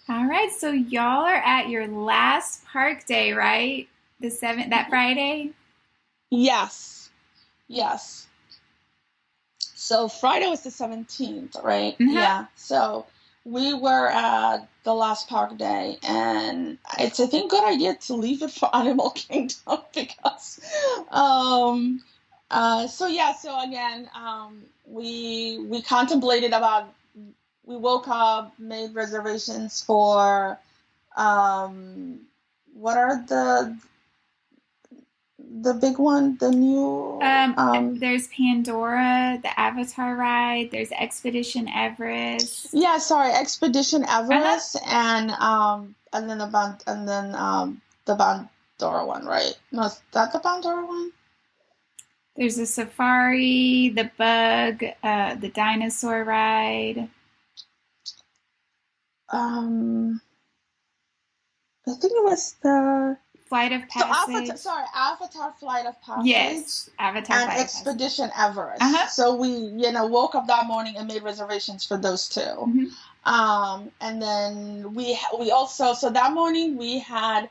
All right, so y'all are at your last park day, right? The 7th, that Friday? Yes. So Friday was the 17th, right? Mm-hmm. Yeah. So we were at the last park day, and it's, I think, a good idea to leave it for Animal Kingdom because, so again, we contemplated about, we woke up, made reservations for, what are the big one, the new, there's Pandora, the Avatar ride, there's Expedition Everest. Yeah, sorry, Expedition Everest, and then the Pandora one, right? No, is that the Pandora one? There's the Safari, the Bug, the Dinosaur ride. I think it was the Flight of Passage. Avatar Flight of Passage. Yes, Avatar and Flight Expedition Everest. So we, woke up that morning and made reservations for those two. Mm-hmm. And then we also, so that morning we had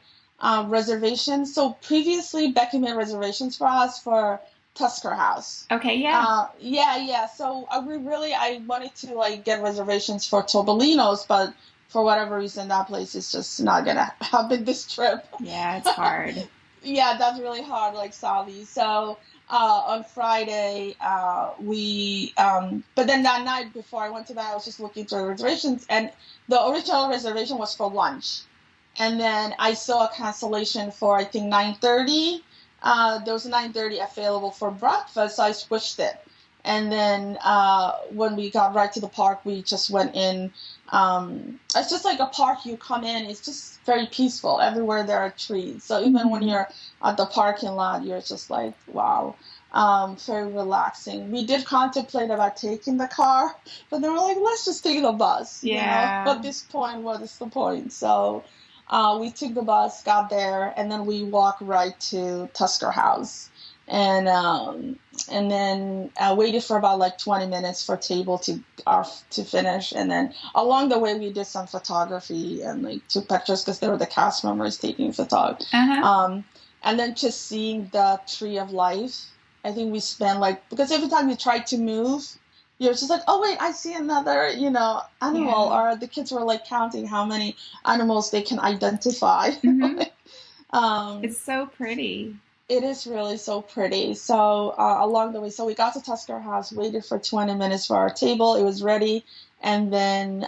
reservations. So previously Becky made reservations for us for Tusker House. Okay, yeah. Yeah. So I wanted to get reservations for Topolino's, but for whatever reason, that place is just not going to happen this trip. Yeah, it's hard. Yeah, that's really hard, Sally. So on Friday, but then that night before I went to that, I was just looking through the reservations, and the original reservation was for lunch. And then I saw a cancellation for, I think, 9:30. There was 9:30 available for breakfast, so I switched it. And then when we got right to the park, we just went in. It's just like a park. You come in, it's just very peaceful. Everywhere there are trees. So even when you're at the parking lot, you're just like, wow, very relaxing. We did contemplate about taking the car, but they were like, let's just take the bus. Yeah. You know? But this point, what is the point? So we took the bus, got there, and then we walked right to Tusker House. And then waited for about like 20 minutes for table to finish, and then along the way we did some photography and like took pictures because there were the cast members taking photography. And then just seeing the tree of life, I think we spent because every time you try to move, you're just like, oh wait, I see another animal. Or the kids were like counting how many animals they can identify. It's so pretty. It is really so pretty. So along the way, so we got to Tusker House, waited for 20 minutes for our table. It was ready. And then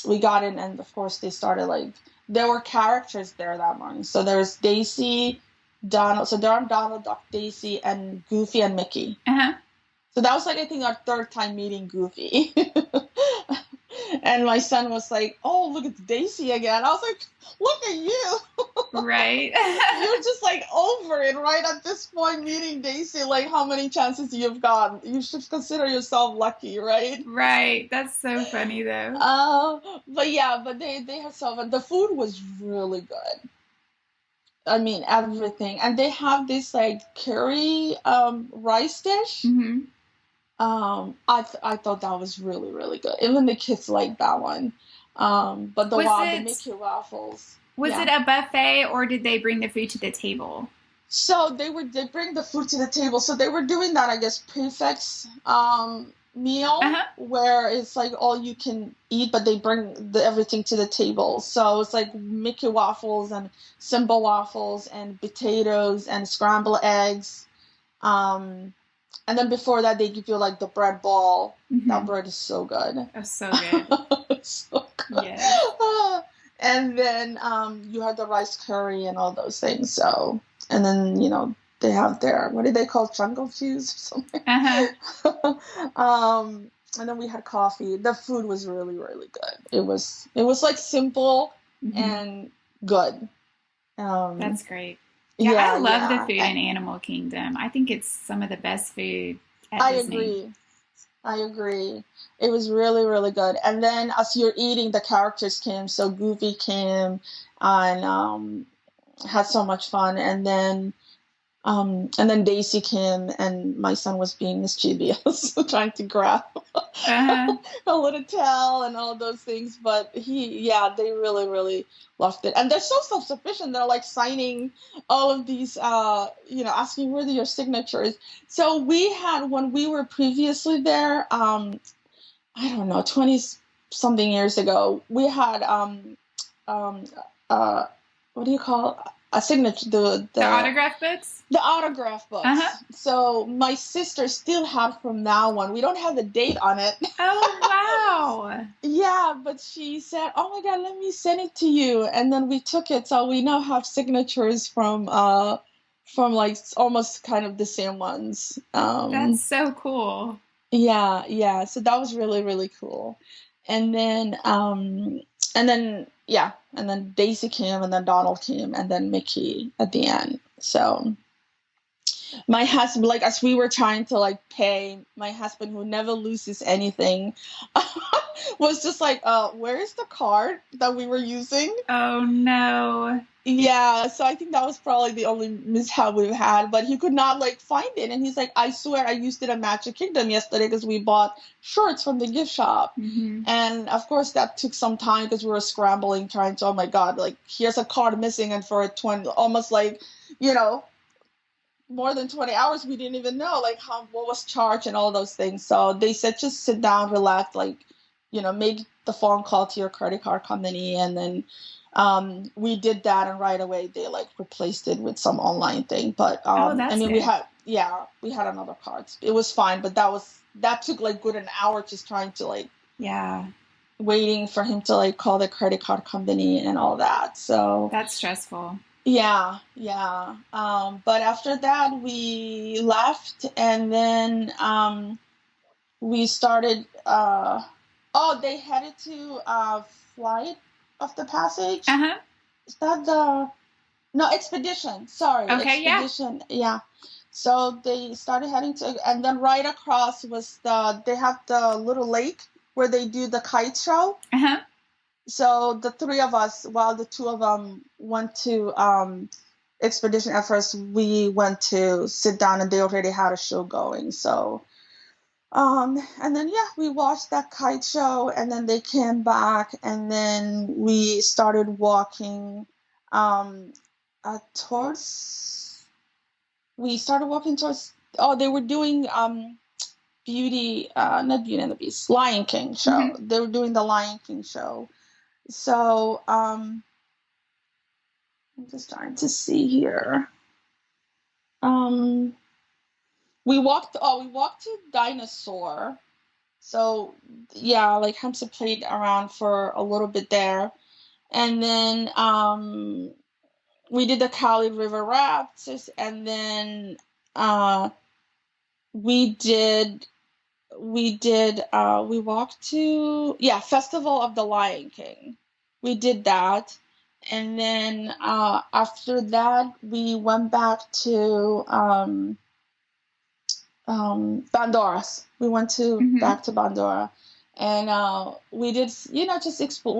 we got in, and of course they started there were characters there that morning. So there's Daisy, Donald. So there are Donald, Duck, Daisy, and Goofy and Mickey. So that was I think our third time meeting Goofy. And my son was like, oh, look, it's Daisy again. I was like, look at you. Right. You're just over it, right? At this point, meeting Daisy, how many chances you've gotten. You should consider yourself lucky, right? Right. That's so funny, though. But they have fun. The food was really good. I mean, everything. And they have this, curry rice dish. I thought that was really, really good. Even the kids liked that one. But the Mickey waffles. Was it a buffet, or did they bring the food to the table? So they bring the food to the table. So they were doing that, I guess, prefix meal, where it's all you can eat, but they bring everything to the table. So it's Mickey waffles and Simba waffles and potatoes and scrambled eggs. And then before that, they give you the bread ball. That bread is so good. Oh, so good. So good. Yeah. And then you have the rice curry and all those things. So, and then, they have their, what do they call, jungle juice or something? And then we had coffee. The food was really, really good. It was simple and good. That's great. Yeah, I love the food in Animal Kingdom. I think it's some of the best food at Disney. I agree. It was really, really good. And then as you're eating, the characters came. So Goofy came and had so much fun. And then Daisy came, and my son was being mischievous, trying to grab a little tail and all those things. But they really, really loved it. And they're so self-sufficient. They're signing all of these, asking where your signature is. So we had, when we were previously there, I don't know, 20-something years ago, we had, what do you call a signature? The autograph books? The autograph books. So my sister still had from that one. We don't have the date on it. Oh, wow. Yeah, but she said, oh my God, let me send it to you. And then we took it. So we now have signatures from almost kind of the same ones. That's so cool. Yeah. So that was really, really cool. And then Daisy came, and then Donald came, and then Mickey at the end. So my husband, as we were trying to pay, my husband, who never loses anything, was just where is the card that we were using? Oh no. Yeah, so I think that was probably the only mishap we've had, but he could not find it. And he's I swear I used it at Magic Kingdom yesterday because we bought shirts from the gift shop. And of course that took some time because we were scrambling, trying to, oh my God, here's a card missing, and for almost more than 20 hours, we didn't even know what was charged and all those things. So they said, just sit down, relax, make the phone call to your credit card company. And then we did that, and right away they replaced it with some online thing. But that's good. yeah, we had another card. It was fine, but that took like good an hour just trying to like, Yeah. waiting for him to like call the credit card company and all that. So That's stressful. yeah, yeah. But after that we left, and then we started they headed to Flight of the Passage. Uh-huh. Is that the no Expedition? Sorry, Okay, Expedition. Yeah. So they started heading to, and then right across was they have the little lake where they do the kite show. Uh-huh. So the three of us, while the two of them went to Expedition at first, we went to sit down, and they already had a show going. So and then we watched that kite show, and then they came back, and then we started walking towards. We started walking towards. Oh, they were doing not Beauty and the Beast, Lion King show. Mm-hmm. They were doing the Lion King show. So I'm just trying to see here. We walked to Dinosaur. So yeah, like Hamza played around for a little bit there. And then we did the Kali River Rapids, and then we walked to Festival of the Lion King. We did that. And then after that we went back to Bandoras. We went to back to Bandora, and we did we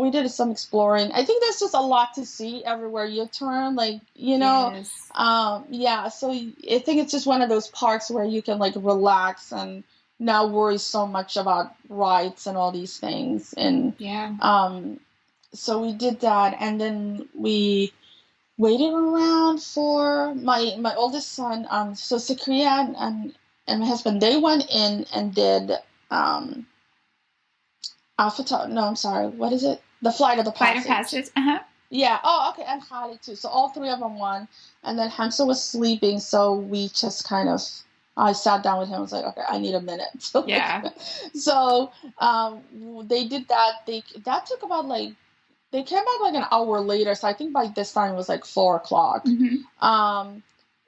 did some exploring. I think there's just a lot to see everywhere you turn, like Yes. So I think it's just one of those parks where you can like relax and not worry so much about rides and all these things. And so we did that, and then we waited around for my oldest son, so Sakria and my husband. They went in and did what is it? The Flight of the Passage. Flight of Passage. Uh-huh. Yeah. Oh, okay. And Holly too. So all three of them won. And then Hamza was sleeping, so we just I sat down with him. I was like, okay, I need a minute. So, so they did that. That took about they came back like an hour later. So I think by this time it was like 4:00. Mm-hmm.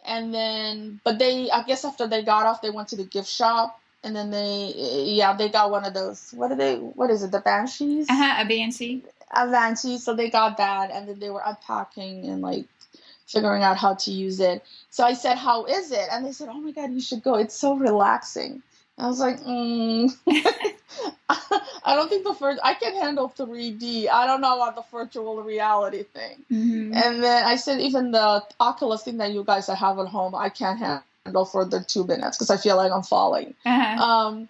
And then, but I guess after they got off, they went to the gift shop, and then they got one of those, what is it, the Banshees? A Banshee. A Banshee, so they got that, and then they were unpacking and like figuring out how to use it. So I said, how is it? And they said, oh my God, you should go. It's so relaxing. I was like, I don't think I can handle 3D. I don't know about the virtual reality thing. Mm-hmm. And then I said, even the Oculus thing that you guys have at home, I can't handle for the 2 minutes because I feel like I'm falling. So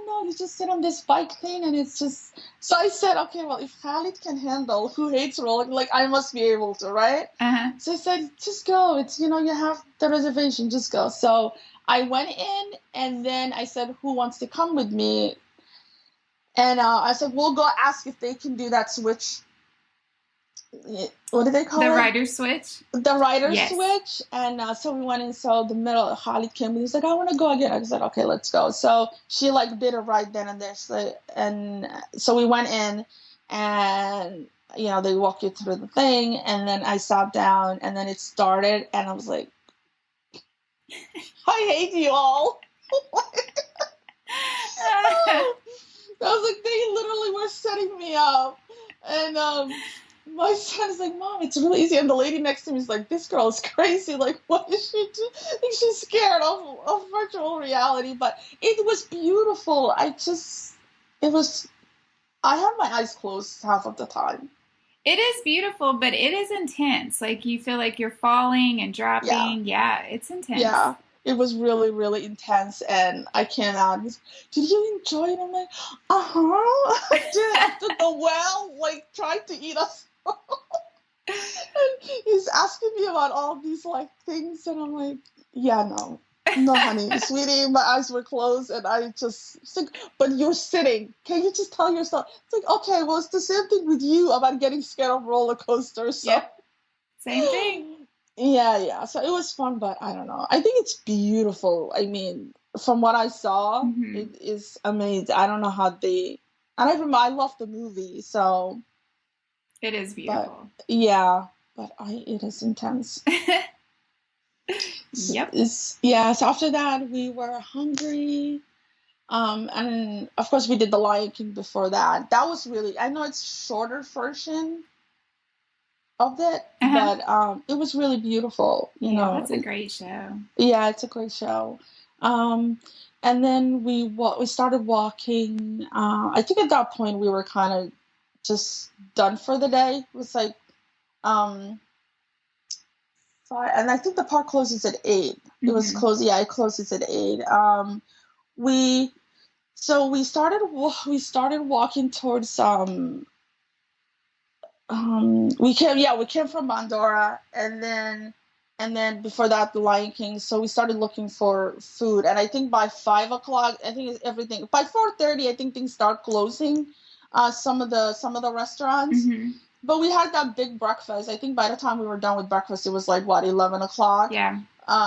no, you just sit on this bike thing, and it's just. So I said, okay, well, if Khalid can handle, who hates rolling, like I must be able to, right? So I said, just go. It's you have the reservation, just go. So I went in, and then I said, who wants to come with me? And I said, we'll go ask if they can do that switch. What do they call it? The rider switch? The rider switch. And so we went in. So the middle, Khalid came and he's like, I want to go again. I said, okay, let's go. So she did a ride then and there. So we went in, and, they walk you through the thing. And then I sat down, and then it started. And I was like, I hate you all. I was like, they literally were setting me up. And my son's like, Mom, it's really easy. And the lady next to me is like, this girl is crazy. Like, what is she doing? I think she's scared of virtual reality. But it was beautiful. I had my eyes closed half of the time. It is beautiful, but it is intense. Like, you feel like you're falling and dropping. Yeah, it's intense. Yeah. It was really, really intense, and I cannot. Did you enjoy it? I'm like, Just the well, tried to eat us. And he's asking me about all these things, and I'm like, no, honey, sweetie. My eyes were closed, and I just like, but you're sitting. Can you just tell yourself? It's like, okay, well, it's the same thing with you about getting scared of roller coasters. So. Yep. Same thing. Yeah. So it was fun, but I don't know. I think it's beautiful. I mean, from what I saw, Hmm. it is amazing. I don't know how they. And I love the movie. So, It is but beautiful. yeah, but it is intense. Yep. Yeah. So after that, we were hungry. And of course, we did the Lion King before that. That was really. I know it's shorter version of it, Uh-huh. but it was really beautiful. Yeah, that's a great show. Yeah, it's a great show. Um, and then we started walking. I think at that point we were kind of just done for the day. It was like um, 5, and I think the park closes at 8. It was Hmm. closed. Yeah, it closes at 8. We we started walking towards we came from Mandora, and then before that the Lion King. So we started looking for food, and I think by 5 o'clock, I think it's everything by 4:30. I think things start closing. Some of the restaurants, Hmm. but we had that big breakfast. I think by the time we were done with breakfast, it was like what 11 o'clock. Yeah.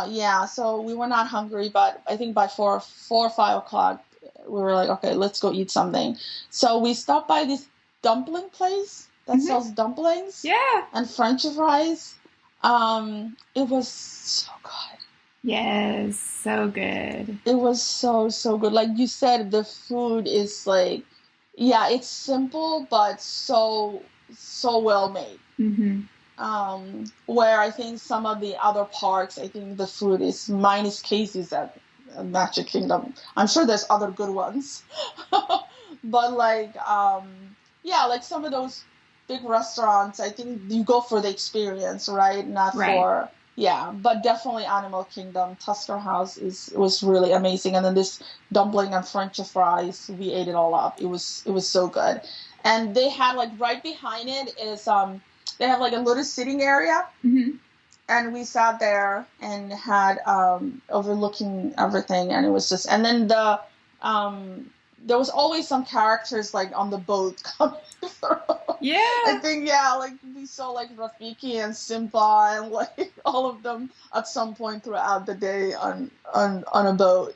Yeah. So we were not hungry, but I think by 4 or 5 o'clock, we were like, okay, let's go eat something. So we stopped by this dumpling place that Hmm. sells dumplings Yeah. and French fries. It was so good. Yes, so good. It was so good. Like you said, the food is like, yeah, it's simple but so well made. Hmm. Where I think some of the other parks, I think the food is minus cases at Magic Kingdom. I'm sure there's other good ones, but like, yeah, like some of those big restaurants, I think you go for the experience, right? Not Right. for, yeah, but definitely Animal Kingdom, Tusker House was really amazing, and then this dumpling and French fries, we ate it all up. It was so good, and they had like right behind it is they have like a little sitting area, Hmm. and we sat there and had overlooking everything, and it was just, and then there was always some characters like on the boat coming through. I Yeah. think, yeah, like we saw like Rafiki and Simba and like all of them at some point throughout the day on a boat.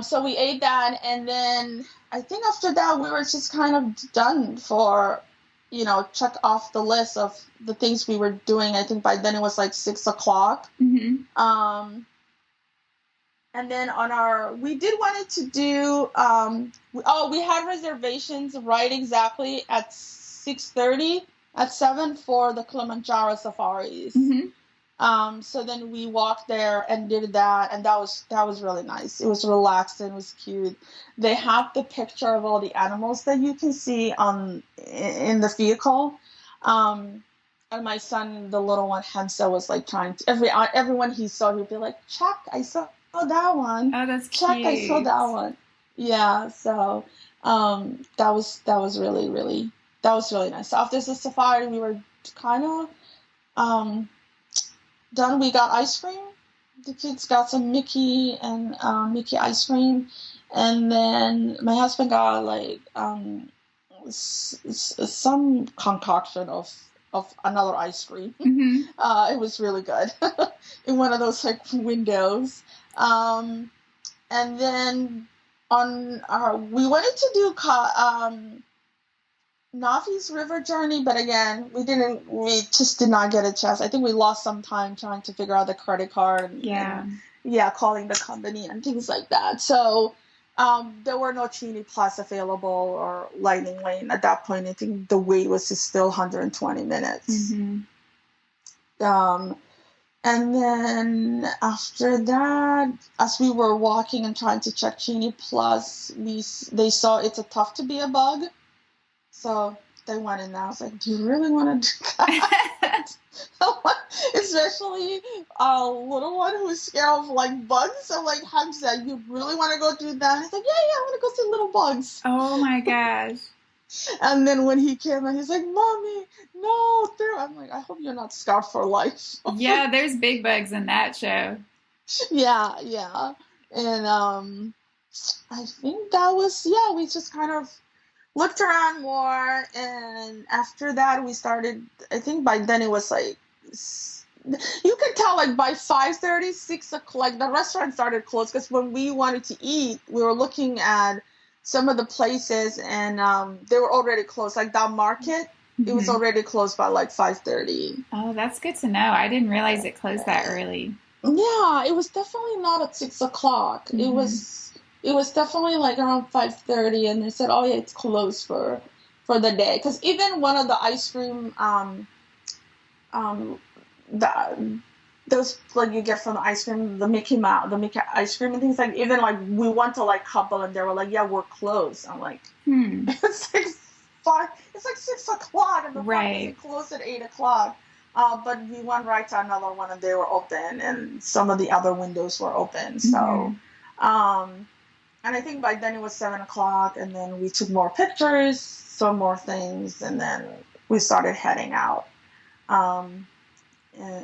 So we ate that, and then I think after that we were just kind of done for, check off the list of the things we were doing. I think by then it was like 6 o'clock. Hmm. And then we did wanted to do, we had reservations right exactly at 6:30 at 7 for the Kilimanjaro safaris. Hmm. So then we walked there and did that, and that was really nice. It was relaxed and it was cute. They have the picture of all the animals that you can see in the vehicle. And my son, the little one, Hamza, was like trying to everyone he saw, he'd be like, "Check, I saw that one. Oh, that's Check, I saw cute. that one." Yeah, so that was really nice. So after the safari, we were kind of um done. We got ice cream. The kids got some Mickey ice cream, and then my husband got like some concoction of another ice cream. Hmm. It was really good in one of those like windows. And then we wanted to do Navi's river journey, but again, we just did not get a chance. I think we lost some time trying to figure out the credit card Yeah. and yeah, calling the company and things like that. So there were no Genie Plus available or Lightning Lane at that point. I think the wait was still 120 minutes. Hmm. And then after that, as we were walking and trying to check Genie Plus, they saw it's a tough to be a bug. So they went in there. I was like, do you really want to do that? Especially a little one who's scared of like bugs. I'm like, Hamza, you really want to go do that? He's like, yeah, I want to go see little bugs. Oh my gosh. And then when he came in, he's like, Mommy, no. I'm like, I hope you're not scarred for life. Yeah, there's big bugs in that show. Yeah. And I think that was, we just kind of looked around more, and after that we started, I think by then it was like You could tell like by 5:30, 6 o'clock, like the restaurant started closed because when we wanted to eat, we were looking at some of the places and they were already closed. Like that market, it was already closed by like 5:30. Oh, that's good to know. I didn't realize it closed that early. Yeah, it was definitely not at 6 o'clock. It was definitely like around 5:30, and they said, "Oh yeah, it's closed for the day." Because even one of the ice cream those like you get from the ice cream, the Mickey ice cream and things, like even like we went to like couple and they were like, "Yeah, we're closed." I'm like, it's like 6 o'clock and the market closed at 8 o'clock. But we went right to another one and they were open and some of the other windows were open. So, and I think by then it was 7 o'clock and then we took more pictures, some more things, and then we started heading out.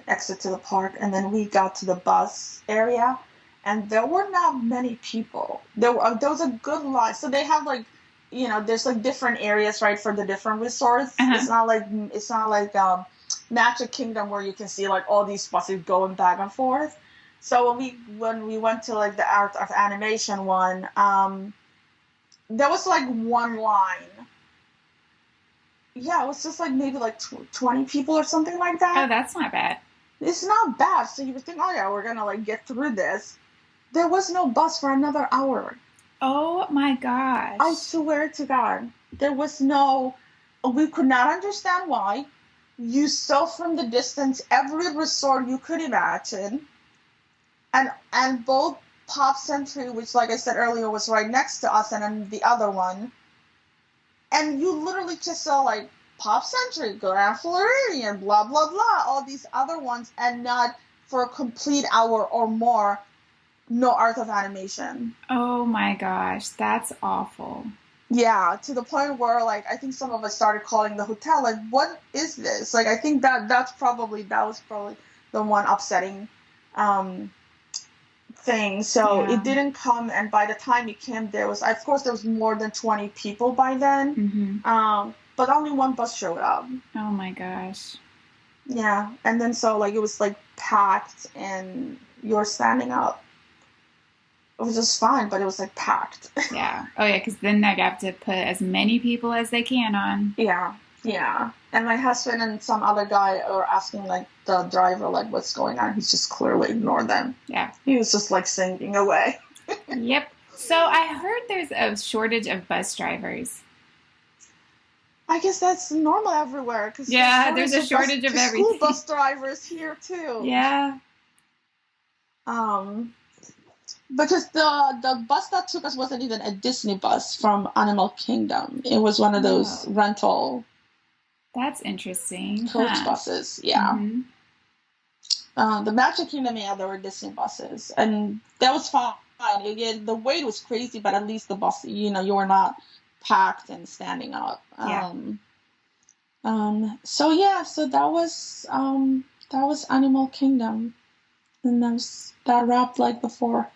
Exit to the park, and then we got to the bus area, and there were not many people. There was a good line. So they have like, there's like different areas, right, for the different resorts. It's not like Magic Kingdom where you can see like all these buses going back and forth. So when we went to like the Art of Animation one, there was like one line. Yeah, it was just like maybe like 20 people or something like that. Oh, that's not bad. It's not bad. So you would think, oh yeah, we're gonna like get through this. There was no bus for another hour. Oh my gosh. I swear to God. There was no, we could not understand why. You saw from the distance every resort you could imagine. And both Pop Century, which like I said earlier was right next to us, and then the other one. And you literally just saw like Pop Century, Grand Floridian, blah, blah, blah, all these other ones, and not for a complete hour or more, no Art of Animation. Oh my gosh, that's awful. Yeah, to the point where like I think some of us started calling the hotel like, what is this? Like I think that was probably the one upsetting thing. So it didn't come, and by the time it came, there was more than 20 people by then. But only one bus showed up. Oh my gosh. Yeah, and then so like it was like packed, and you're standing up. It was just fine, but it was like packed. Yeah. Oh yeah, because then they have to put as many people as they can on. Yeah. And my husband and some other guy are asking like the driver like what's going on. He's just clearly ignored them. Yeah. He was just like singing away. Yep. So I heard there's a shortage of bus drivers. I guess that's normal everywhere. There's a shortage of everything. School bus drivers here too. Yeah. Because the bus that took us wasn't even a Disney bus from Animal Kingdom. It was one of those rental. That's interesting. Coach buses, yeah. The Magic Kingdom, there were Disney buses, and that was fine. Again, the wait was crazy, but at least the bus, you were not packed and standing up. So that was Animal Kingdom, and that wrapped like the 4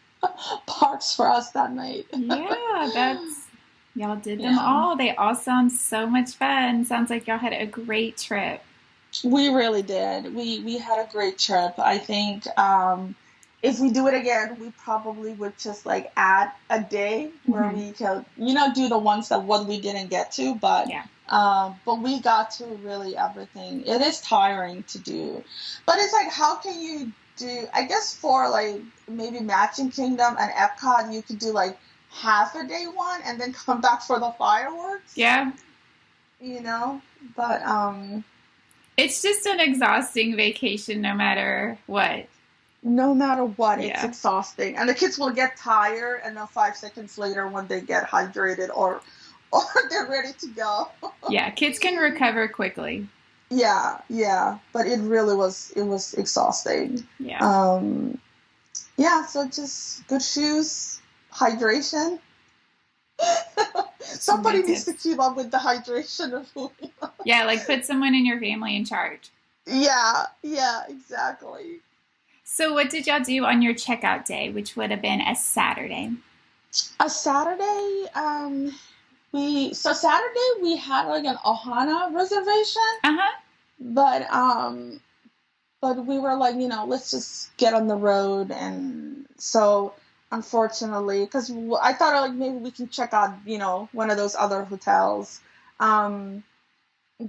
parks for us that night. Yeah, y'all did them all. They all sound so much fun. Sounds like y'all had a great trip. We really did. We had a great trip. I think if we do it again, we probably would just like add a day where we could, do the ones that we didn't get to, but we got to really everything. It is tiring to do, but it's like, how can you do? I guess for like maybe Magic Kingdom and Epcot, you could do like half a day one and then come back for the fireworks. Yeah. But it's just an exhausting vacation no matter what. No matter what, it's exhausting. And the kids will get tired, and then 5 seconds later when they get hydrated or they're ready to go. Yeah, kids can recover quickly. Yeah. But it was exhausting. Yeah. So just good shoes, hydration. Somebody needs to keep up with the hydration of food. Yeah, like put someone in your family in charge. Yeah, exactly. So what did y'all do on your checkout day, which would have been a Saturday? A Saturday, Saturday we had like an Ohana reservation. Uh-huh. But but we were like, let's just get on the road. And so unfortunately, because I thought like maybe we can check out, one of those other hotels.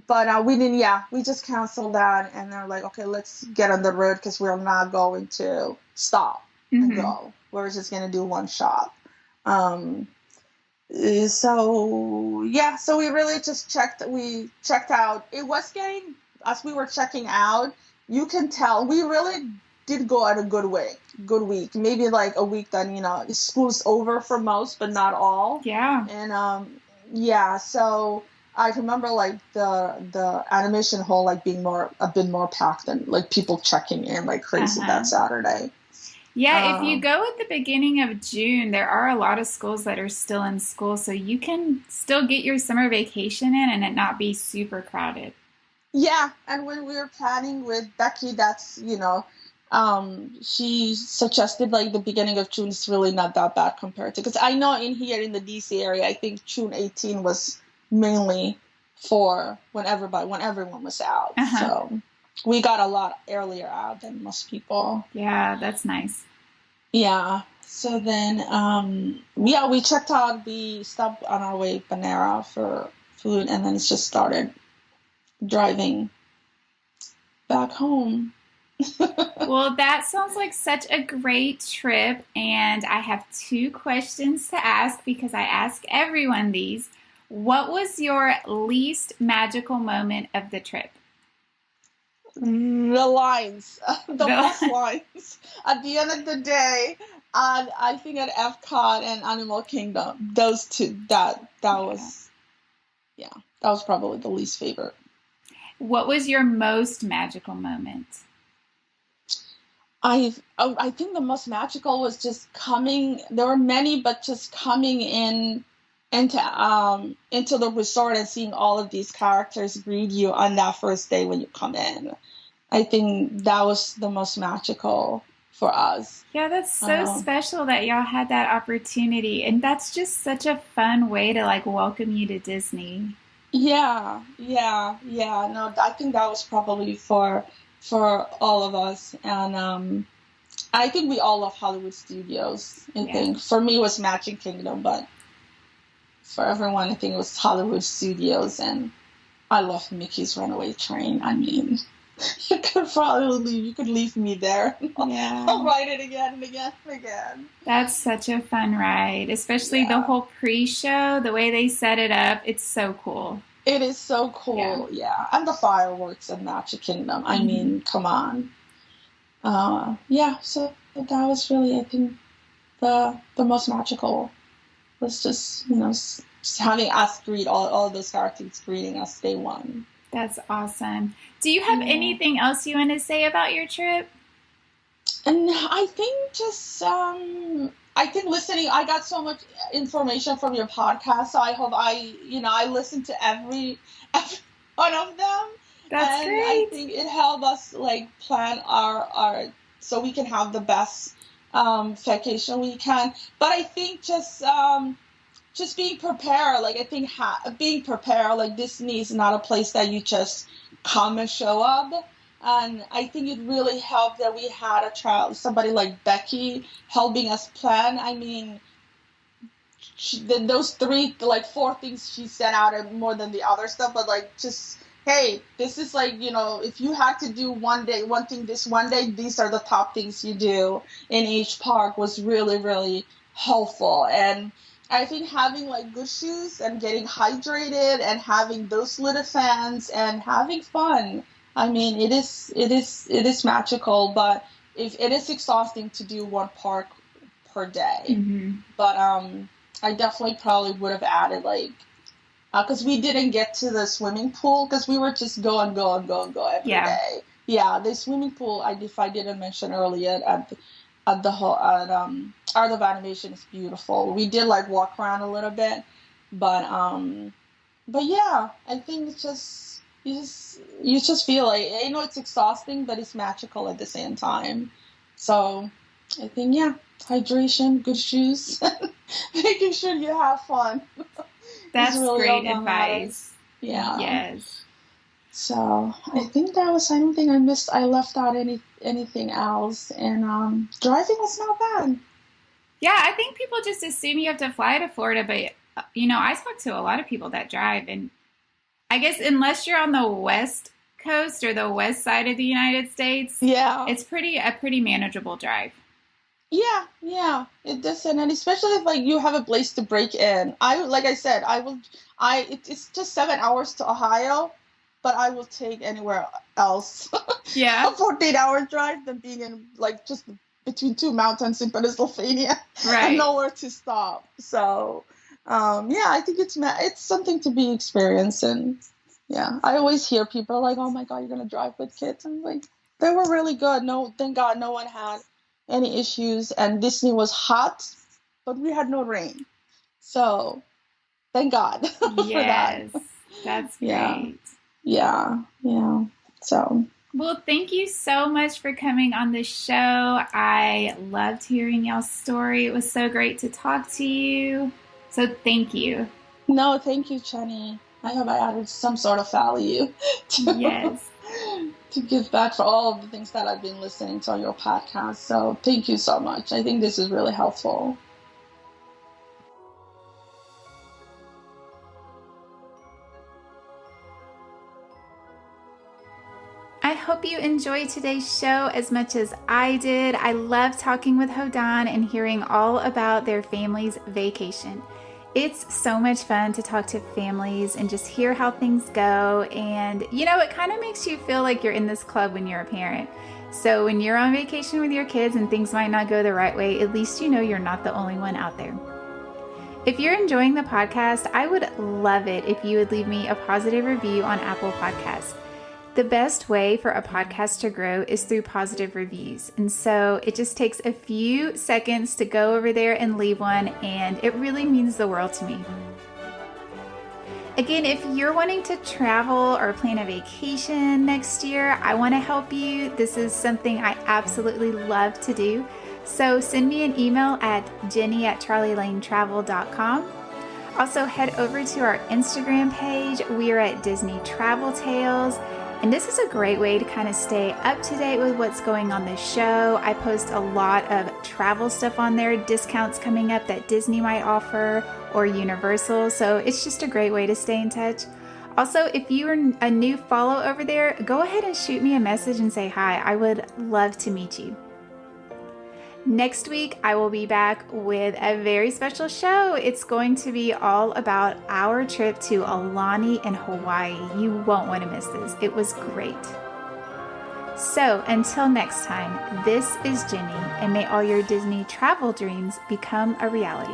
But we didn't, we just canceled that. And they're like, okay, let's get on the road because we're not going to stop and go. We're just going to do one shot. So we really just checked out. It was getting, as we were checking out, you can tell we really did go at a good week. Maybe like a week that, school's over for most, but not all. Yeah. And, so I remember like the animation hall like being a bit more packed and like people checking in like crazy that Saturday. Yeah, if you go at the beginning of June, there are a lot of schools that are still in school, so you can still get your summer vacation in and it not be super crowded. Yeah, and when we were planning with Becky, that's, she suggested like the beginning of June is really not that bad compared to, because I know in here in the DC area, I think June 18 was mainly for when everyone was out. So we got a lot earlier out than most people. Yeah, that's nice. Yeah. So then, we checked out. We stopped on our way Panera for food, and then just started driving back home. Well, that sounds like such a great trip, and I have 2 questions to ask because I ask everyone these. What was your least magical moment of the trip? The lines, the bus lines at the end of the day, and I think at Epcot and Animal Kingdom, those two, that was probably the least favorite. What was your most magical moment? I think the most magical was just coming. There were many, but just coming into the resort and seeing all of these characters greet you on that first day when you come in. I think that was the most magical for us. Yeah, that's so special that y'all had that opportunity. And that's just such a fun way to like welcome you to Disney. Yeah. No, I think that was probably for all of us. And I think we all love Hollywood Studios. I think for me it was Magic Kingdom, but for everyone I think it was Hollywood Studios. And I love Mickey's Runaway Train. I mean, you could leave me there. I'll ride it again and again and again. That's such a fun ride, especially the whole pre-show, the way they set it up. It's so cool. It is so cool, yeah. And the fireworks at Magic Kingdom. I mean, come on. So that was really, I think, the most magical. Was just, just having us greet all those characters greeting us day one. That's awesome. Do you have anything else you want to say about your trip? And I think just, listening, I got so much information from your podcast, so I hope I listened to every one of them. That's great. I think it helped us, like, plan our so we can have the best vacation we can. But I think just being prepared, like, I think being prepared, like, Disney is not a place that you just come and show up. And I think it really helped that we had somebody like Becky helping us plan. I mean, those 4 things she sent out are more than the other stuff, but like, just, hey, this is like, if you had to do one thing this one day, these are the top things you do in each park was really, really helpful. And I think having like good shoes and getting hydrated and having those little fans and having fun. I mean, it is magical, but if it is exhausting to do one park per day. Mm-hmm. But I definitely probably would have added like, because we didn't get to the swimming pool because we were just go every day. Yeah, the swimming pool, if I didn't mention earlier at Art of Animation is beautiful. We did like walk around a little bit, but yeah, I think it's just you just feel like, I know it's exhausting, but it's magical at the same time. So I think hydration, good shoes, making sure you have fun. That's really great advice. Yeah. Yes. So I think I don't think I left out anything else. And driving was not bad. Yeah, I think people just assume you have to fly to Florida, but I talk to a lot of people that drive, and I guess unless you're on the West Coast or the west side of the United States, Yeah. it's a pretty manageable drive. Yeah, it doesn't, and especially if like you have a place to break in. Like I said, it's just 7 hours to Ohio, but I will take anywhere else. Yeah. A 14-hour drive than being in like just between two mountains in Pennsylvania Right. and nowhere to stop. So, yeah, I think it's something to be experienced. And yeah, I always hear people like, "Oh my God, you're gonna drive with kids?" I'm like, they were really good. No, thank God, no one had any issues, and Disney was hot, but we had no rain. So thank God for that. Yes, that's great. Yeah. So. Well, thank you so much for coming on the show. I loved hearing y'all's story. It was so great to talk to you. So thank you. No, thank you, Jenny. I hope I added some sort of value to give back for all of the things that I've been listening to on your podcast. So thank you so much. I think this is really helpful. I hope you enjoyed today's show as much as I did. I love talking with Hodan and hearing all about their family's vacation. It's so much fun to talk to families and just hear how things go. And, it kind of makes you feel like you're in this club when you're a parent. So when you're on vacation with your kids and things might not go the right way, at least you know you're not the only one out there. If you're enjoying the podcast, I would love it if you would leave me a positive review on Apple Podcasts. The best way for a podcast to grow is through positive reviews. And so it just takes a few seconds to go over there and leave one, and it really means the world to me. Again, if you're wanting to travel or plan a vacation next year, I want to help you. This is something I absolutely love to do. So send me an email at jenny@charlielanetravel.com. Also head over to our Instagram page. We are at Disney Travel Tales. And this is a great way to kind of stay up to date with what's going on the show. I post a lot of travel stuff on there, discounts coming up that Disney might offer or Universal. So it's just a great way to stay in touch. Also, if you are a new follow over there, go ahead and shoot me a message and say hi. I would love to meet you. Next week, I will be back with a very special show. It's going to be all about our trip to Aulani in Hawaii. You won't want to miss this. It was great. So until next time, this is Jenny, and may all your Disney travel dreams become a reality.